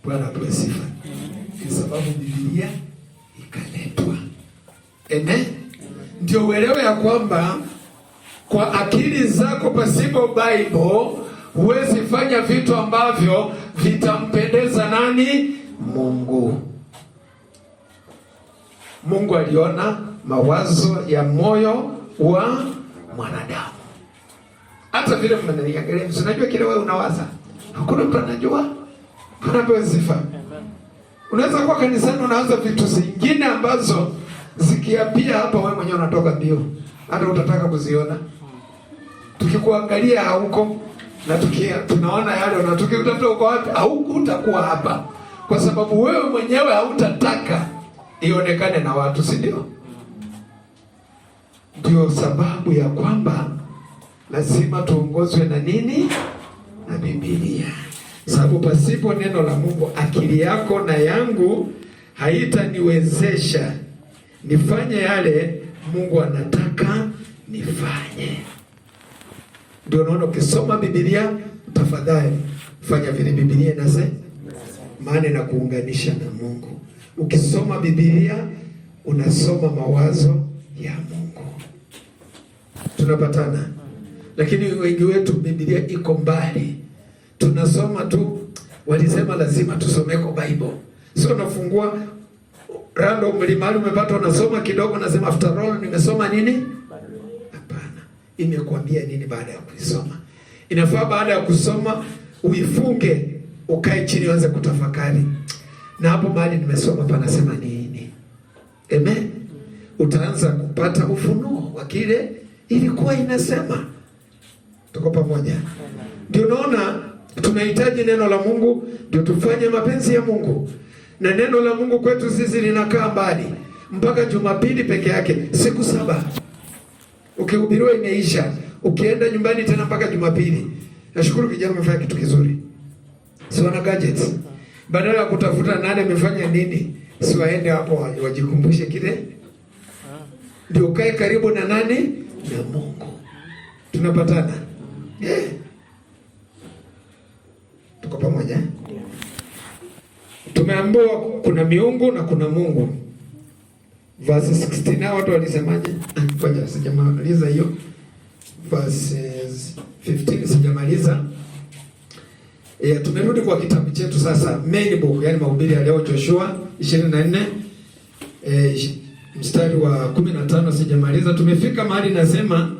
Bwana apewe sifa. Kwa sababu Biblia ikaletwa. Amen. Ndio uelewe ya kwamba kwa akili zako pasipo Bible huwezi fanya vitu ambavyo vitampendeza nani? Mungu. Mungu aliona mawazo ya moyo wa mwanadamu. Hata vile mnaniangalia, unajua kile wewe unawaza. Hakuna mtu anajua. Anapewa sifa. Unaweza kuwa kanisani unaanza vitu zingine ambazo zikiapia hapa wewe mwenyewe unatoka mbio. Hata utataka kuziona. Tukikuangalia hauko na tunaona yale na tukikutafuta uko wapi, utakuwa hapa. Kwa sababu wewe mwenyewe hautataka ionekane na watu, si ndio? Ndio sababu ya kwamba lazima tuongozwe na nini? Na Biblia. Sababu pasipo neno la Mungu akili yako na yangu haitaniwezesha nifanye yale Mungu anataka nifanye. Ndio naona ukisoma Biblia, tafadhali fanya vile Biblia inasema, maana na kuunganisha na Mungu. Ukisoma Biblia unasoma mawazo ya Mungu. Tunapatana. Lakini wengi wetu Biblia iko mbali. Tunasoma tu, walisema lazima tusomeko Bible. Sio unafungua random mlimani umepata unasoma kidogo nasema after all nimesoma nini? Hapana. Imekuambia nini baada ya kuisoma? Inafaa baada ya kusoma uifunge, ukae chini uanze kutafakari. Na hapo mahali nimesoma panasema nini? Amen. Utaanza kupata ufunuo wa kile ilikuwa inasema. Tuko pamoja? Ndio naona tunahitaji neno la Mungu ndio tufanye mapenzi ya Mungu. Na neno la Mungu kwetu sisi linakaa mbali mpaka Jumapili peke yake, siku 7. Ukihubiriwa imeisha, ukienda nyumbani tena mpaka Jumapili. Nashukuru kijana amefanya kitu kizuri. Si wana gadgets. Badala ya kutafuta nani amefanya nini, si waende hapo wajikumbushe kile. Ndio kae karibu na nani? Na Mungu. Tunapatana? Yeah. Tuko pamoja? Tumeambiwa kuna miungu na kuna Mungu. Verse 16 watu walisemaje? Ngoja sijamaliza hiyo. Verse 15 sijamaliza. Tumerudi kwa kitabu chetu sasa, main book, yani mahubiri ya leo, Joshua 24 mstari wa 15 sijamaliza. Tumefika mahali nasema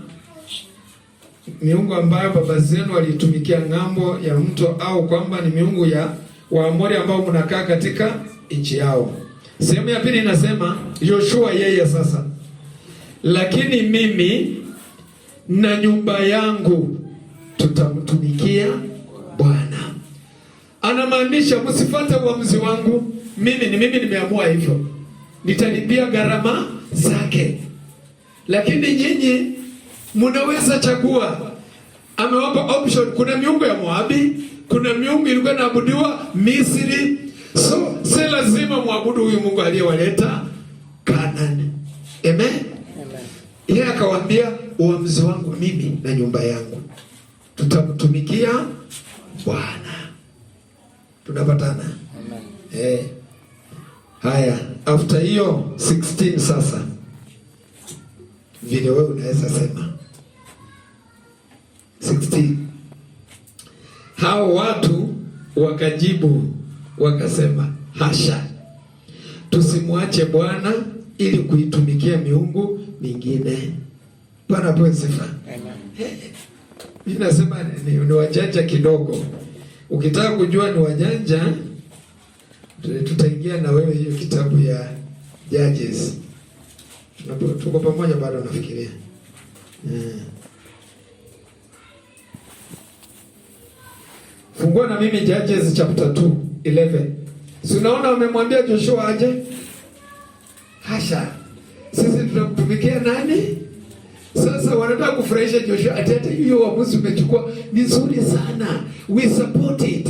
miungu ambayo baba zenu walitumikia ng'ambo ya mto, au kwamba ni miungu ya Waamori ambao mnakaa katika nchi yao. Sehemu ya pili inasema Joshua yeye sasa, lakini mimi na nyumba yangu tutamtumikia Bwana. Anamaanisha msifuate uamuzi wangu, mimi nimeamua hivyo, nitalipia gharama zake, lakini nyinyi mnaweza chagua. Amewapa option. Kuna miungu ya Moabi, kuna miungu ilikuwa inaabudiwa Misri. So si lazima muabudu huyu Mungu aliyewaleta Kanani. Amen. Yeye akawaambia uamuzi wangu mimi na nyumba yangu tutamtumikia Bwana. Tunapatana? Amen. Haya, after hiyo 16 sasa vile wewe unaweza sema 16. Hao watu wakajibu wakasema, hasha, tusimwache Bwana ili kuitumikia miungu mingine. Bwana apewe sifa. Amen. Mimi nasema ni wajanja kidogo. Ukitaka kujua ni wajanja, tutaingia na wewe hiyo kitabu ya Judges. Tuko pamoja bado nafikiria. Fungua na mimi Judges chapter 2:11. Si unaona wamemwambia Joshua aje? Hasha. Sisi tunamtumikia nani? Sasa wanataka kufurahisha Joshua, ati hiyo uamuzi umechukua ni nzuri sana. We support it.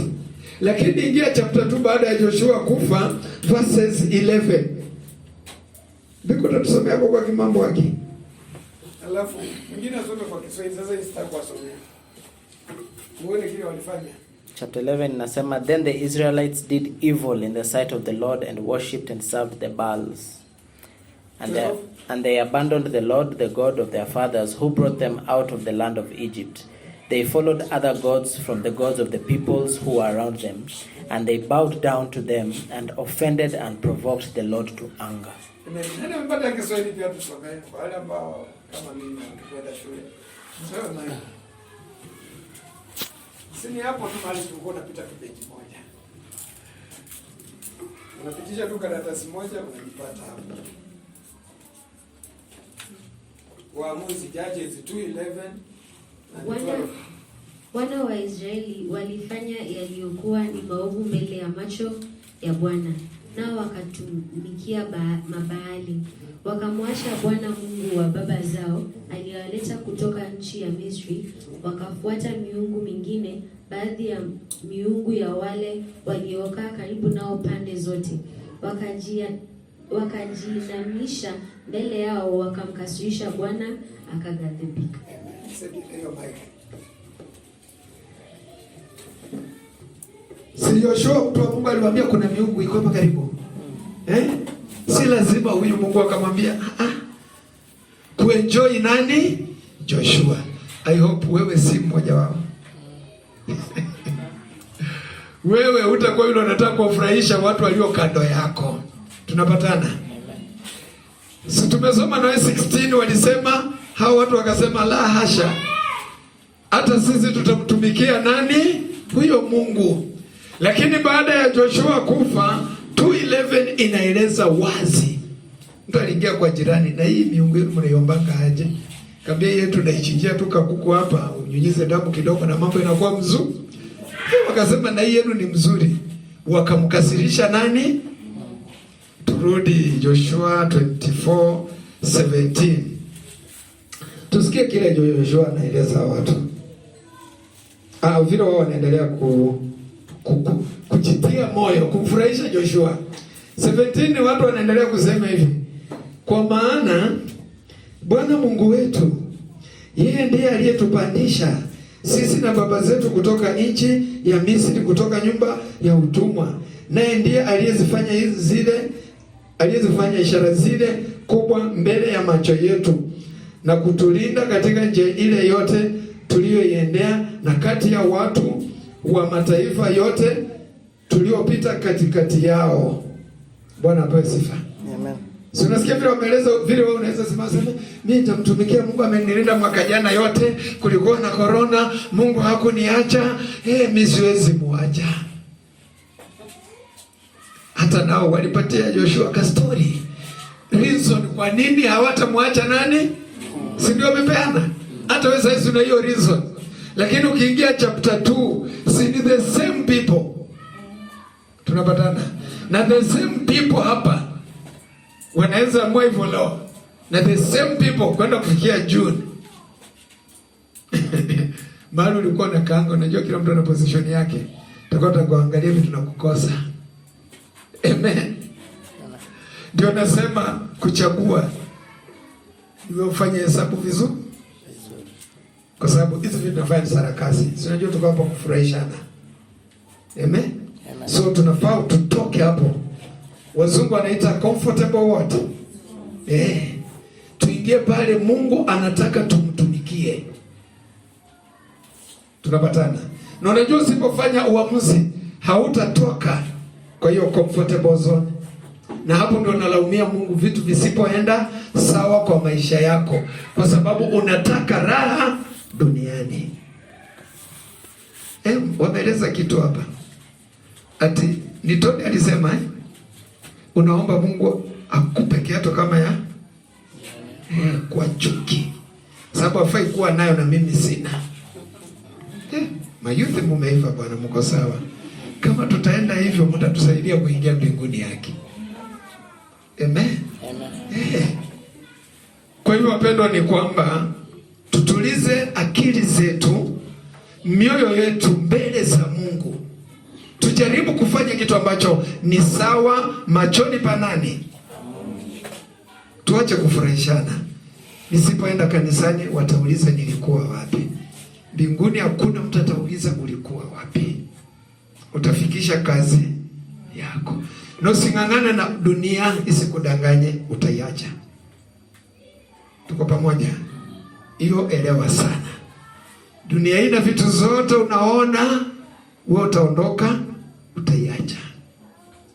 Lakini ingia chapter 2 baada ya Joshua kufa verses 11. Biko tutasomea kwa kimambo haki. Alafu mwingine asome kwa Kiswahili, sasa sitakuwa somea. Muone kile walifanya. Chapter 11 inasema, then the Israelites did evil in the sight of the Lord and worshipped and served the Baals. And they abandoned the Lord, the God of their fathers, who brought them out of the land of Egypt. They followed other gods from the gods of the peoples who were around them, and they bowed down to them and offended and provoked the Lord to anger. Nani mpata Kiswahili pia tusomee kwa wale ambao kama mimi nakwenda shule. Sio na sini hapo tu mahali tulikuwa tunapita kipeji moja. Unapitisha tu karatasi moja unajipata hapo. Waamuzi Judges 2:11. Wana wa Israeli walifanya yaliyokuwa ni maovu mbele ya macho ya Bwana, nao wakatumikia mabaali. Wakamwacha Bwana Mungu wa baba zao aliyowaleta kutoka nchi ya Misri, wakafuata miungu mingine, baadhi ya miungu ya wale waliokaa karibu nao pande zote. Wakajinamisha mbele yao, wakamkasirisha Bwana, akaghadhibika. Si Joshua mtu wa Mungu aliwaambia kuna miungu iko hapa karibu. Si lazima huyu Mungu akamwambia kuenjoy nani? Joshua. I hope wewe si mmoja wao. Wewe utakuwa yule unataka kufurahisha watu walio kando yako. Tunapatana? Si tumesoma na 16 walisema, hao watu wakasema la hasha. Hata sisi tutamtumikia nani? Huyo Mungu. Lakini baada ya Joshua kufa 2:11 inaeleza wazi. Mtu aliingia kwa jirani, na hii miungu yenu mnaiombanga aje? Kaambia yetu naichinjia tu kakuku hapa, unyunyize damu kidogo na mambo inakuwa mzuri. Wakasema na hii yenu ni mzuri. Wakamkasirisha nani? Turudi Joshua 24:17. Tusikie kile Joshua anaeleza watu. Vile wao wanaendelea kujitia moyo, kumfurahisha Joshua. 17 watu wanaendelea kusema hivi. Kwa maana Bwana Mungu wetu, yeye ndiye aliyetupandisha sisi na baba zetu kutoka nchi ya Misri, kutoka nyumba ya utumwa. Naye ndiye aliyezifanya ishara zile kubwa mbele ya macho yetu, na kutulinda katika njia ile yote tuliyoiendea, na kati ya watu wa mataifa yote tuliopita katikati yao. Bwana apewe sifa. Amen. Si unasikia vile wameeleza, vile wewe unaweza sema mimi nitamtumikia Mungu, amenilinda mwaka jana yote, kulikuwa na corona, Mungu hakuniacha, mimi siwezi muacha. Hata nao walipatia Joshua ka story. Reason kwa nini hawatamwacha nani? Si ndio wamepeana? Hata wewe sasa una hiyo reason. Lakini ukiingia chapter 2, si ni the same people. Tunapatana. Na the same people hapa wanaweza amua hivyo leo. Na the same people kwenda kufikia June. Mahali ulikuwa na kaanga, unajua kila mtu ana position yake. Tutakwenda kuangalia vitu tunakukosa. Amen. Ndio nasema kuchagua. Ndio ufanye hesabu vizuri. Kwa sababu hizi vitu tunafanya sarakasi. Si unajua tuko hapa kufurahishana. Amen. So tunafaa tutoke hapo. Wazungu wanaita comfortable what? Tuingie pale Mungu anataka tumtumikie. Tunapatana. Na unajua usipofanya uamuzi hautatoka kwa hiyo comfortable zone. Na hapo ndio nalaumia Mungu vitu visipoenda sawa kwa maisha yako, kwa sababu unataka raha duniani. Wameeleza kitu hapa. Ati ni Tony alisema unaomba Mungu akupe kiatu kama ya kwa chuki. Sababu hafai kuwa nayo na mimi sina. Mayuthi mumeiva bwana, mko sawa. Kama tutaenda hivyo mtatusaidia kuingia mbinguni yake. Amen. Kwa hivyo wapendwa, ni kwamba tutulize akili zetu, mioyo yetu mbele za Mungu. Tujaribu kufanya kitu ambacho ni sawa machoni pa nani? Tuache kufurahishana. Nisipoenda kanisani watauliza nilikuwa wapi? Mbinguni hakuna mtu atauliza ulikuwa wapi. Utafikisha kazi yako. Na using'ang'ane na dunia isikudanganye, utaiacha. Tuko pamoja? Hiyo elewa sana. Dunia ina vitu zote unaona, wewe utaondoka, utaiacha.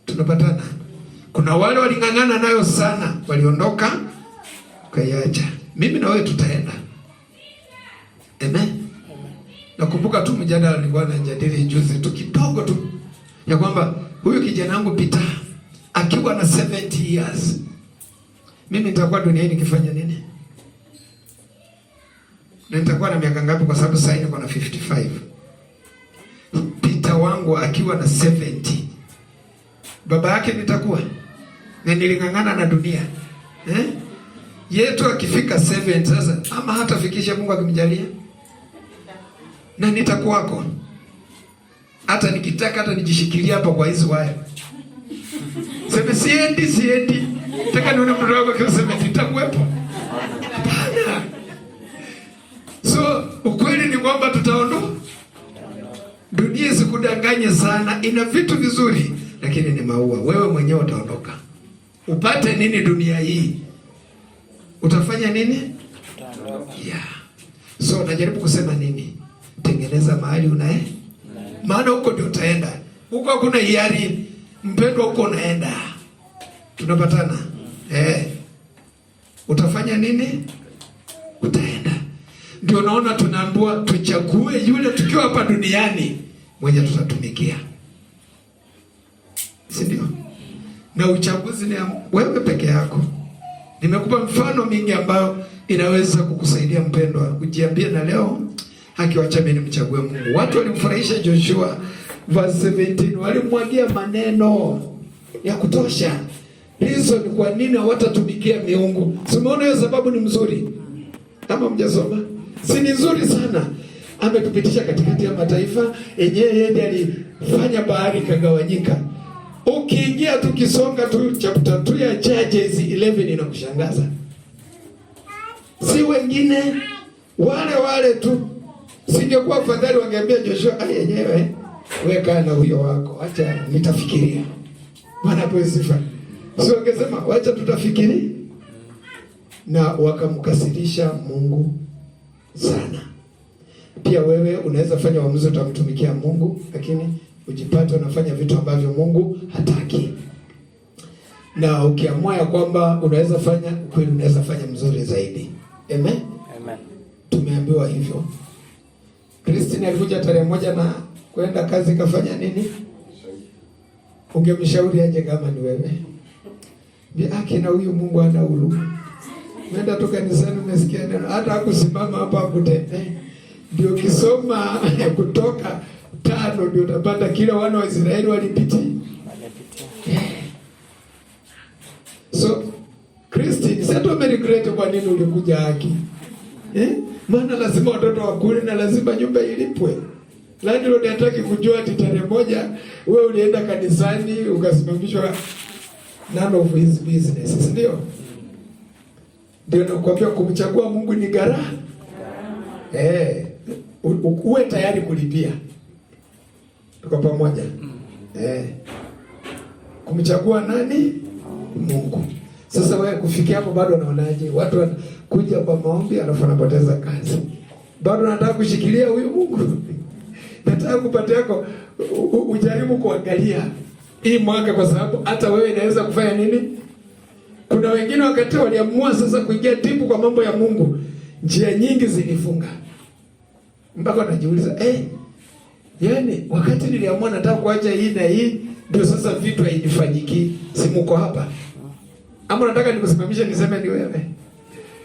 Tunapatana? Kuna wale waling'ang'ana nayo sana, waliondoka, ukaiacha. Mimi na wewe tutaenda. Amen. Nakumbuka tu mjadala nilikuwa najadili juzi tu kidogo tu ya kwamba huyu kijana wangu Peter akiwa na 70 years, mimi nitakuwa duniani nikifanya nini? Na nitakuwa na miaka ngapi? Kwa sababu sasa niko na 55. Peter wangu akiwa na 70, baba yake nitakuwa na niling'ang'ana na dunia yetu akifika 7 sasa, ama hata fikisha Mungu akimjalia, na nitakuwako. Hata nikitaka hata nijishikilia hapa kwa hizo waya. Sema siendi. Nataka nione mtoto wako akisema nitakuwepo. Hapana. So ukweli ni kwamba tutaondoka. Dunia isikudanganye sana, ina vitu vizuri lakini ni maua. Wewe mwenyewe utaondoka. Upate nini dunia hii? Utafanya nini? Yeah. So najaribu kusema nini? Tengeneza mahali unae. Maana huko ndio utaenda. Huko hakuna hiari. Mpendwa, huko unaenda. Tunapatana? Utafanya nini? Utaenda. Ndio naona tunaambiwa tuchague yule tukiwa hapa duniani mwenye tutatumikia. Si ndio? Na uchaguzi ni wewe peke yako. Nimekupa mfano mingi ambayo inaweza kukusaidia mpendwa. Ujiambie na leo akiwacha mimi nimchague Mungu. Watu walimfurahisha Joshua verse 17, walimwagia maneno ya kutosha. Reason kwa nini hawatatumikia miungu. Simuona hiyo sababu ni mzuri. Kama mjasoma, si ni nzuri sana. Ametupitisha katikati ya mataifa, yeye ndiye alifanya bahari kagawanyika. Ukiingia tu kisonga tu chapter 2 ya Judges 11 inakushangaza. Si wengine wale tu. Singekuwa afadhali wangeambia Joshua yenyewe weka na huyo wako. Acha nitafikiria. Bwana apewe sifa. Sio wangesema wacha tutafikiri, na wakamkasirisha Mungu sana. Pia wewe unaweza fanya uamuzi utamtumikia Mungu, lakini ujipate unafanya vitu ambavyo Mungu hataki. Na ukiamua ya kwamba unaweza fanya kweli, unaweza fanya mzuri zaidi. Amen. Tumeambiwa hivyo. Christine alikuja tarehe 1 na kwenda kazi, kafanya nini? Ungemshauri aje kama ni wewe? Biaki na huyu Mungu ana huruma. Nenda tu kanisani, umesikia neno, hata hakusimama hapa akutembea. Ndio kisoma Kutoka 5 ndio utapata kila wana wa Israeli walipitia. So Christine, sasa umeregret kwa nini ulikuja haki? Maana lazima watoto wakule na lazima nyumba ilipwe. Landlord hataki kujua ati tarehe 1 wewe ulienda kanisani ukasimamishwa. None of his business, ndio? Ndio nakwambia kumchagua Mungu ni gharama. Uwe tayari kulipia. Tuko pamoja? Kumchagua nani? Mungu. Sasa wewe kufikia hapo bado unaonaje? Watu wanakuja kwa maombi alafu wanapoteza kazi. Bado nataka kushikilia huyu Mungu. Nataka kupata yako ujaribu kuangalia hii mwaka, kwa sababu hata wewe inaweza kufanya nini? Kuna wengine wakati waliamua sasa kuingia tipu kwa mambo ya Mungu, njia nyingi zilifunga. Mpaka najiuliza, Yaani wakati niliamua nataka kuacha hii na hii, ndio sasa vitu hainifanyiki. Si mko hapa? Ama nataka nikusimamishe niseme ni wewe?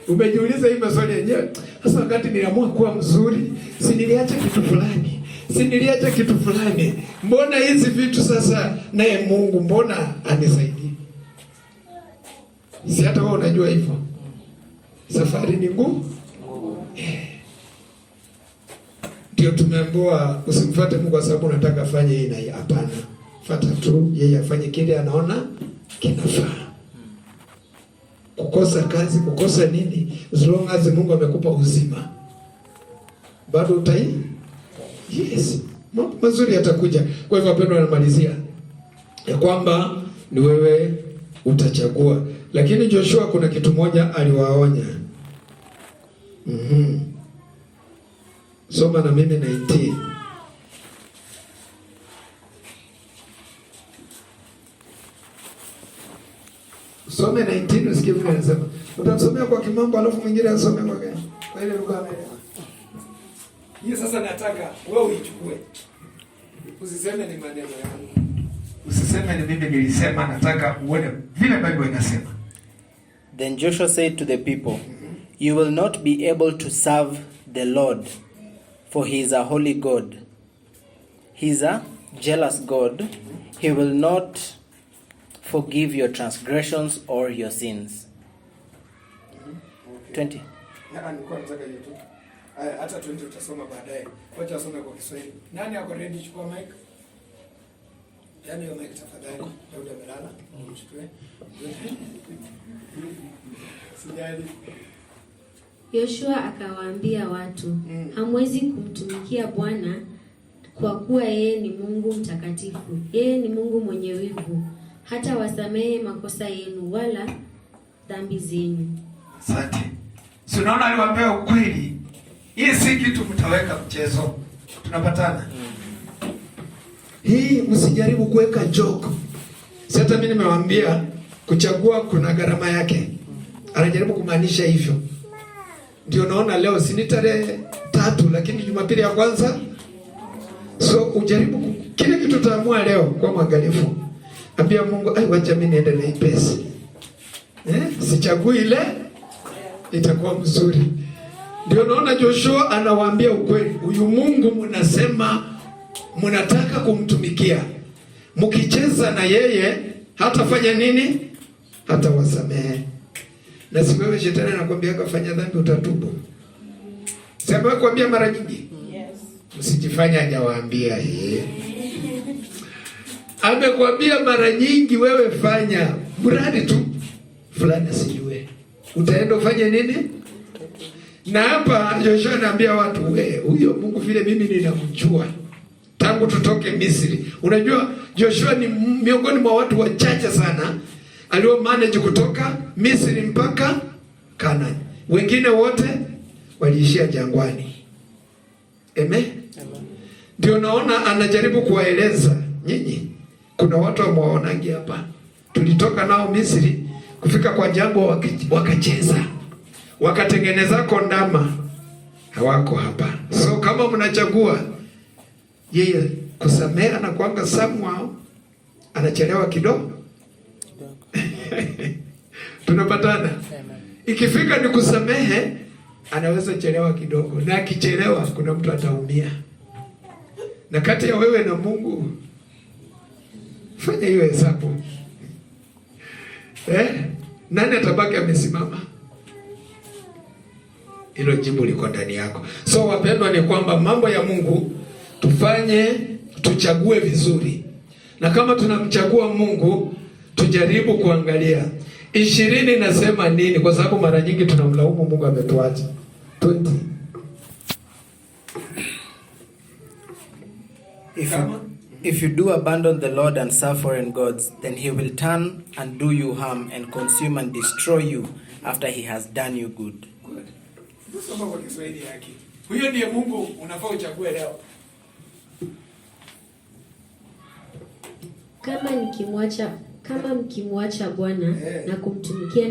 Umejiuliza hii maswali yenyewe. Sasa wakati niliamua kuwa mzuri, si niliacha kitu fulani. Si niliacha kitu fulani. Mbona hizi vitu sasa naye Mungu mbona anisaidie? Si hata wewe unajua hivyo. Safari ni ngumu. Ndio tumeambiwa usimfuate Mungu kwa sababu unataka afanye hii na hii. Hapana. Fuata tu yeye afanye kile anaona kinafaa. Kukosa kazi, kukosa nini, as long as Mungu amekupa uzima, bado utai. Yes. Mambo mazuri yatakuja. Kwa hivyo wapendwa, anamalizia ya kwamba ni wewe utachagua. Lakini Joshua kuna kitu moja aliwaonya. Soma na mimi 19. Some 19 usikie vile anasema. Utamsomea kwa Kimambo alafu mwingine asome kwa ile lugha ameelewa. Hiyo sasa nataka wewe uichukue. Usiseme ni maneno yangu. Usiseme ni mimi nilisema, nataka uone vile Bible inasema. Then Joshua said to the people, "You will not be able to serve the Lord, for he is a holy God. He is a jealous God. He will not forgive your transgressions or your sins." 20. Nilikuwa nataka hiyo tu. Hata 20 utasoma baadaye. Wacha asome kwa Kiswahili. Nani ako ready? Chukua mic. Yaani hiyo mic tafadhali. Daudi amelala. Chukue. Sijali. Yoshua akawaambia watu, hamwezi kumtumikia Bwana kwa kuwa yeye ni Mungu mtakatifu. Yeye ni Mungu mwenye wivu, hata wasamehe makosa yenu wala dhambi zenu. Asante. Si unaona aliwaambia ukweli. Hii si kitu mtaweka mchezo. Tunapatana. Hii msijaribu kuweka joke. Si hata mimi nimewaambia kuchagua kuna gharama yake. Anajaribu kumaanisha hivyo. Ndio naona leo si ni tarehe 3 lakini Jumapili ya kwanza. So ujaribu kile kitu utaamua leo kwa mwangalifu. Ambia Mungu, wacha mimi niende na pesa. Sichagui ile itakuwa mzuri. Ndio naona Joshua anawaambia ukweli. Huyu Mungu mnasema mnataka kumtumikia. Mkicheza na yeye hatafanya nini? Hata wasamehe. Na si wewe shetani anakuambia kafanya dhambi utatubu. Sema kwambia mara nyingi. Yes. Msijifanye hajawaambia yeye. Amekwambia mara nyingi wewe fanya. Mradi tu fulani asijue. Utaenda ufanye nini? Na hapa Joshua anaambia watu, huyo Mungu vile mimi ninamjua tangu tutoke Misri. Unajua Joshua ni miongoni mwa watu wachache sana alio manage kutoka Misri mpaka Kanani. Wengine wote waliishia jangwani. Amen. Ndio naona anajaribu kuwaeleza nyinyi, kuna watu wamewaonangi hapa. Tulitoka nao Misri kufika kwa jangwa wakacheza. Wakatengeneza kondama. Hawako hapa. So kama mnachagua yeye kusamehe na kuanga samwao anachelewa kidogo. Tunapatana. Ikifika ni kusamehe anaweza chelewa kidogo, na akichelewa kuna mtu ataumia. Na kati ya wewe na Mungu fanya hiyo hesabu. Nani atabaki amesimama? Hilo jibu liko ndani yako. So wapendwa, ni kwamba mambo ya Mungu tufanye, tuchague vizuri. Na kama tunamchagua Mungu, tujaribu kuangalia 20 nasema nini, kwa sababu mara nyingi tunamlaumu Mungu ametuacha. 20. If you do abandon the Lord and serve foreign gods, then he will turn and do you harm and consume and destroy you after he has done you good. Good. Soma kwa Kiswahili yake. Huyo ndiye Mungu unafaa uchague leo. Kama mkimwacha Bwana na kuitumikia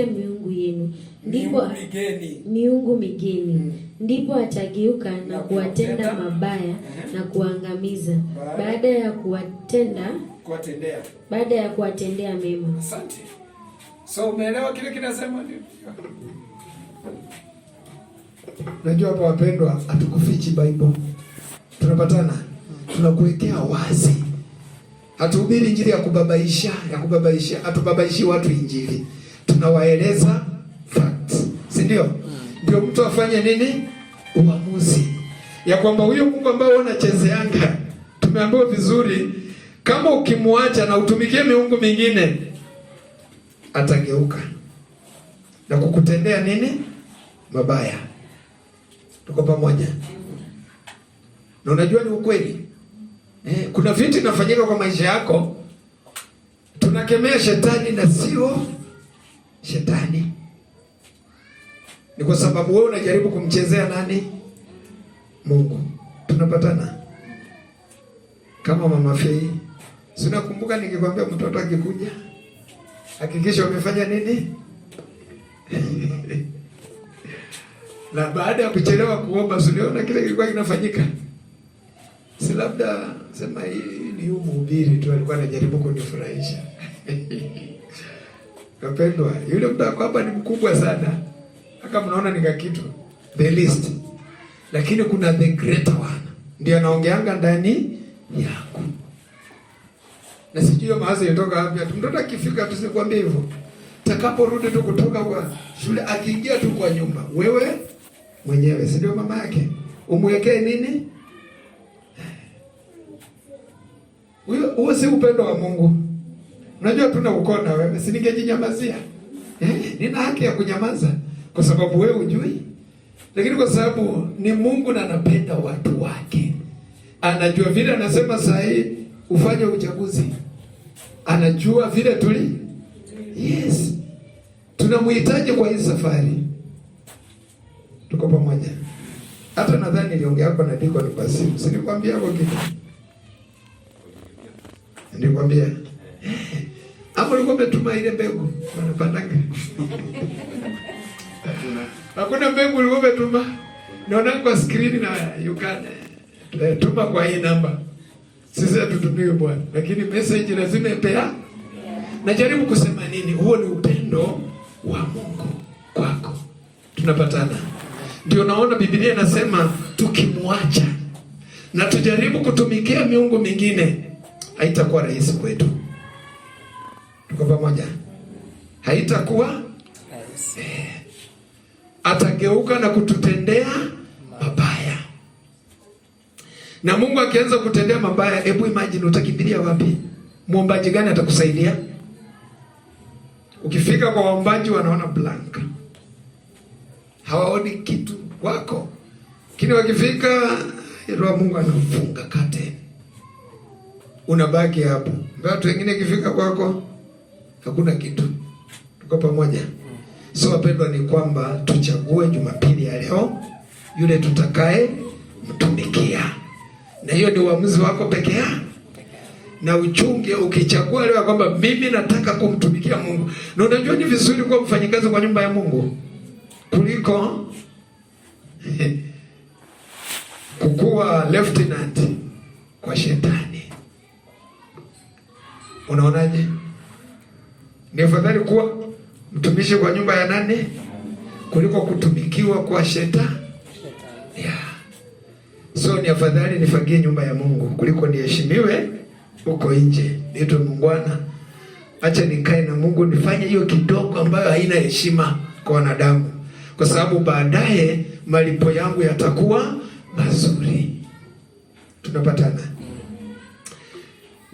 miungu yenu, ndipo miungu migeni, ndipo atageuka na kuwatenda mabaya na kuangamiza baada ya kuwatendea mema. Asante. So umeelewa kile kinasema nini? Najua hapa wapendwa, hatukufichi Bible. Tunapatana. Tunakuwekea wazi. Hatuhubiri injili ya kubabaisha, hatubabaishi watu injili. Tunawaeleza facts. Si ndio? Ndio mtu afanye nini? Uamuzi. Ya kwamba huyo Mungu ambao unachezeanga, tumeambiwa vizuri, kama ukimwacha na utumikie miungu mingine, atageuka na kukutendea nini? Mabaya. Tuko pamoja? Na unajua ni ukweli. Kuna vitu vinafanyika kwa maisha yako, tunakemea shetani na sio shetani. Ni kwa sababu wewe unajaribu kumchezea nani? Mungu. Tunapatana? Kama Mama Fei, si unakumbuka nikikwambia mtoto akikuja hakikisha umefanya nini? Na baada ya kuchelewa kuomba, uliona kile kilikuwa kinafanyika. Si labda sema hii ni mhubiri tu alikuwa anajaribu kunifurahisha. Kapendwa, yule mtu hapa ni mkubwa sana. Haka mnaona nika kitu the least. Lakini kuna the greater one. Ndio anaongeanga ndani yako. Na sijui mawazo yatoka wapi. Mtoto akifika tusikwambie hivyo. Takaporudi tu kutoka kwa shule, akiingia tu kwa nyumba, wewe mwenyewe, si ndio mama yake? Umwekee nini? Huo si upendo wa Mungu. Unajua tuna ukona wewe, si ningejinyamazia. Nina haki ya kunyamaza kwa sababu wewe hujui. Lakini kwa sababu ni Mungu na anapenda watu wake. Anajua vile anasema saa hii ufanye uchaguzi. Anajua vile tuli. Yes. Tunamhitaji kwa hii safari. Tuko pamoja. Hata nadhani niliongea hapo na Diko kwa simu. Sinikwambia hapo kitu. Nilikwambia. Hapo ulikuwa umetuma ile mbegu. Wanapandanga. Hakuna mbegu ulikuwa umetuma. Naona kwa screen na you can tuma kwa hii namba. Sisi hatutumii bwana, lakini message lazima ipea. Najaribu kusema nini? Huo ni upendo wa Mungu kwako. Tunapatana. Ndio naona Biblia inasema tukimwacha na tujaribu kutumikia miungu mingine, haitakuwa rahisi kwetu. Tuko pamoja? Haitakuwa rahisi. Atageuka na kututendea mabaya. Na Mungu akianza kutendea mabaya, hebu imagine utakimbilia wapi? Muombaji gani atakusaidia? Ukifika kwa waombaji wanaona blank. Hawaoni kitu wako. Kini wakifika roho Mungu anafunga curtain. Unabaki hapo. Watu wengine kifika kwako hakuna kitu. Tuko pamoja? So wapendwa, ni kwamba tuchague Jumapili ya leo yule tutakaye mtumikia. Na hiyo ni uamuzi wako peke yako. Na uchunge ukichagua leo kwamba mimi nataka kumtumikia Mungu. Na unajua ni vizuri kuwa mfanyikazi kwa nyumba ya Mungu kuliko kukuwa lieutenant kwa shetani. Unaonaje? Ni afadhali kuwa mtumishi kwa nyumba ya nani kuliko kutumikiwa kwa shetani. Yeah. So ni afadhali nifagie nyumba ya Mungu kuliko niheshimiwe huko nje. Niitwe mungwana. Acha nikae na Mungu nifanye hiyo kidogo ambayo haina heshima kwa wanadamu. Kwa sababu baadaye malipo yangu yatakuwa mazuri. Tunapatana.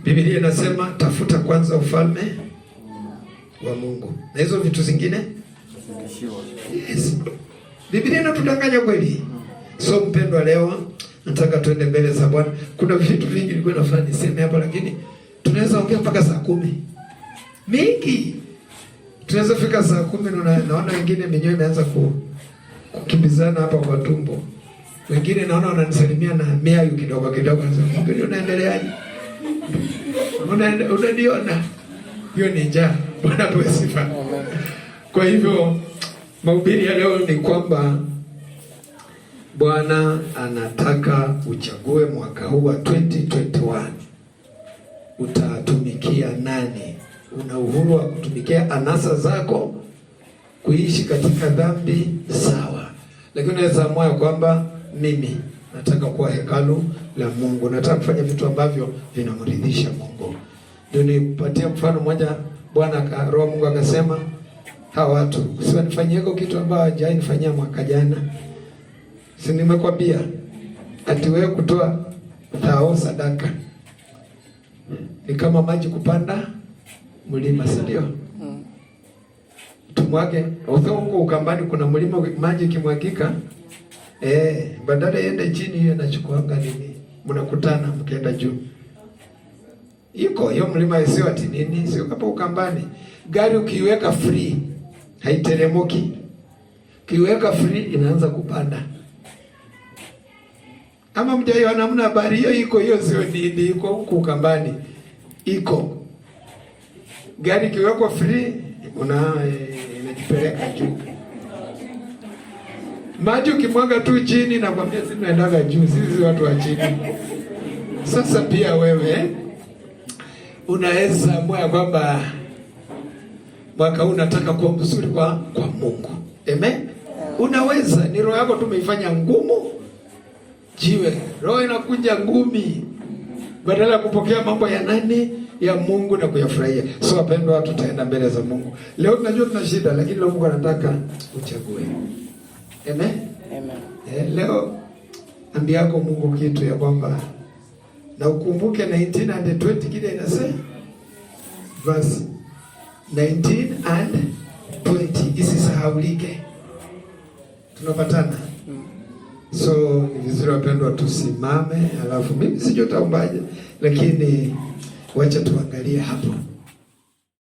Biblia inasema tafuta kwanza ufalme wa Mungu. Na hizo vitu zingine? Yes. Biblia inatudanganya kweli. So mpendwa, leo nataka tuende mbele za Bwana. Kuna vitu vingi nilikuwa nafanya niseme hapa, lakini tunaweza ongea mpaka saa 10. Mingi. Tunaweza fika saa 10 na naona wengine minyoo imeanza kukimbizana hapa kwa tumbo. Wengine naona wananisalimia na miayu kidogo kidogo. Mbona unaendeleaje? Unaniona? Hiyo ni njaa. Bwana apewe sifa. Kwa hivyo mahubiri ya leo ni kwamba Bwana anataka uchague mwaka huu wa 2021 utatumikia nani. Una uhuru wa kutumikia anasa zako, kuishi katika dhambi, sawa. Lakini unaweza amua kwamba mimi nataka kuwa hekalu la Mungu, nataka kufanya vitu ambavyo vinamridhisha Mungu. Ndio nipatia mfano mmoja. Bwana Roho Mungu akasema, hawa watu usiwanifanyie kitu ambacho hajainifanyia mwaka jana. Si nimekwambia ati wewe kutoa thao sadaka ni kama maji kupanda mlima, si ndio? Tumwage huko ukambani, kuna mlima, maji kimwagika, badala yende chini, hiyo inachukuanga nini, mnakutana mkienda juu. Iko hiyo mlima sio ati nini, sio hapo ukambani. Gari ukiweka free haiteremoki, ukiweka free inaanza kupanda. Ama mjaiona namna habari hiyo? Iko hiyo, sio nini, iko huko ukambani. Iko gari kiwekwa free inajipeleka juu. Maji ukimwaga tu chini, na kwambia sisi tunaendaga juu, sisi watu wa chini. Sasa pia wewe unaweza amua kwamba mwaka huu unataka kuwa mzuri kwa Mungu. Amen. Unaweza, ni roho yako tumeifanya ngumu. Jiwe, roho inakunja ngumi badala ya kupokea mambo ya nani, ya Mungu na kuyafurahia. So wapendwa, tutaenda mbele za Mungu. Leo tunajua tuna shida, lakini leo Mungu anataka uchague. Amen. Amen. Leo ambiako Mungu kitu ya kwamba na ukumbuke 19 and 20 kile inasema verse 19 and 20 isisahaulike. Tunapatana? So ni vizuri wapendwa tusimame, alafu mimi sijui utaombaje, lakini wacha tuangalie hapo.